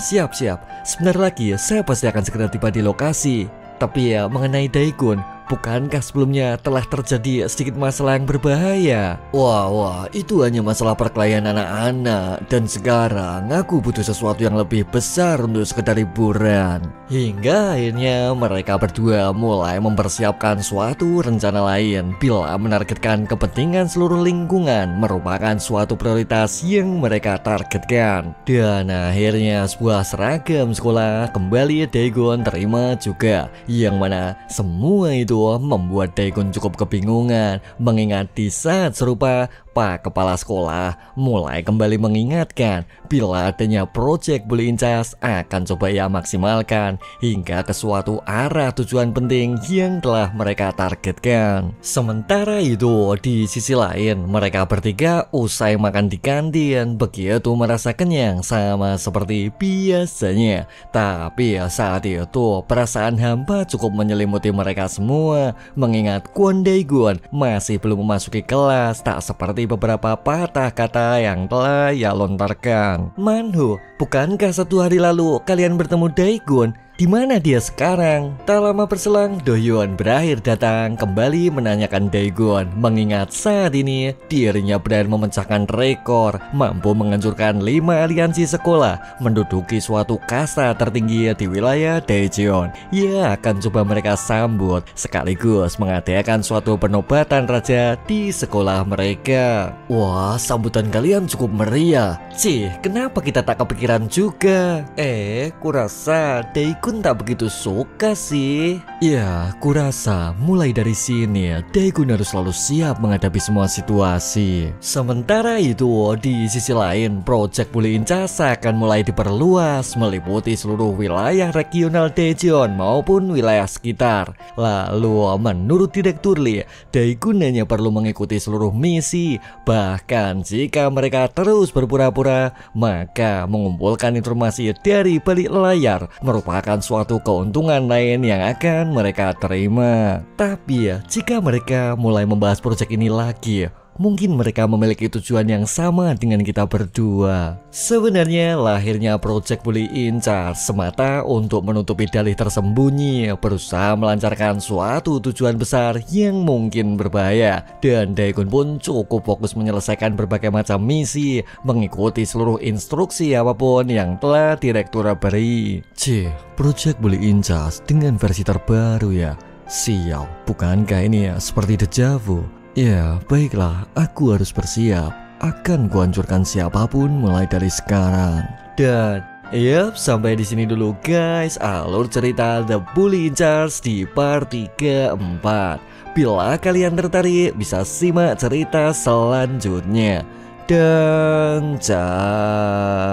Siap. Sebentar lagi saya pasti akan segera tiba di lokasi. Tapi ya mengenai Daegun, bukankah sebelumnya telah terjadi sedikit masalah yang berbahaya? Wah, itu hanya masalah perkelahian anak-anak. Dan sekarang aku butuh sesuatu yang lebih besar untuk sekedar hiburan. Hingga akhirnya mereka berdua mulai mempersiapkan suatu rencana lain. Bila menargetkan kepentingan seluruh lingkungan merupakan suatu prioritas yang mereka targetkan. Dan akhirnya sebuah seragam sekolah kembali Daegun terima juga. Yang mana semua itu membuat Daegun cukup kebingungan, mengingat di saat serupa Pak Kepala Sekolah mulai kembali mengingatkan bila adanya proyek Bully in Charge akan coba ia maksimalkan hingga ke suatu arah tujuan penting yang telah mereka targetkan. Sementara itu di sisi lain, mereka bertiga usai makan di kantin begitu merasa kenyang sama seperti biasanya. Tapi saat itu perasaan hampa cukup menyelimuti mereka semua, mengingat Kwon Daegun masih belum memasuki kelas, tak seperti beberapa patah kata yang telah ia lontarkan. Manho, bukankah 1 hari lalu kalian bertemu Daegun? Di mana dia sekarang? Tak lama berselang, Dohyun berakhir datang kembali menanyakan Daegun, mengingat saat ini dirinya berhasil memecahkan rekor, mampu menghancurkan 5 aliansi sekolah, menduduki suatu kasta tertinggi di wilayah Daejeon. Ia akan coba mereka sambut sekaligus mengadakan suatu penobatan raja di sekolah mereka. Wah, sambutan kalian cukup meriah. Kenapa kita tak kepikiran juga? Kurasa Daegun tak begitu suka sih. Ya, kurasa mulai dari sini Daegun harus selalu siap menghadapi semua situasi. Sementara itu di sisi lain, proyek Bully in Charge akan mulai diperluas meliputi seluruh wilayah regional Daejeon maupun wilayah sekitar. Lalu menurut Direktur Lee, Daegun hanya perlu mengikuti seluruh misi. Bahkan jika mereka terus berpura-pura, maka mengumpulkan informasi dari balik layar merupakan suatu keuntungan lain yang akan mereka terima. Tapi jika mereka mulai membahas proyek ini lagi, mungkin mereka memiliki tujuan yang sama dengan kita berdua. Sebenarnya lahirnya proyek Bully in Charge semata untuk menutupi dalih tersembunyi, berusaha melancarkan suatu tujuan besar yang mungkin berbahaya. Dan Daegun pun cukup fokus menyelesaikan berbagai macam misi, mengikuti seluruh instruksi apapun yang telah direktur beri. Proyek Bully in Charge dengan versi terbaru ya. Sial, bukankah ini seperti deja vu? Ya, baiklah, aku harus bersiap. Akan kuhancurkan siapapun mulai dari sekarang. Dan sampai di sini dulu guys alur cerita The Bully in Charge di part 3-4. Bila kalian tertarik, bisa simak cerita selanjutnya. Dan ciao.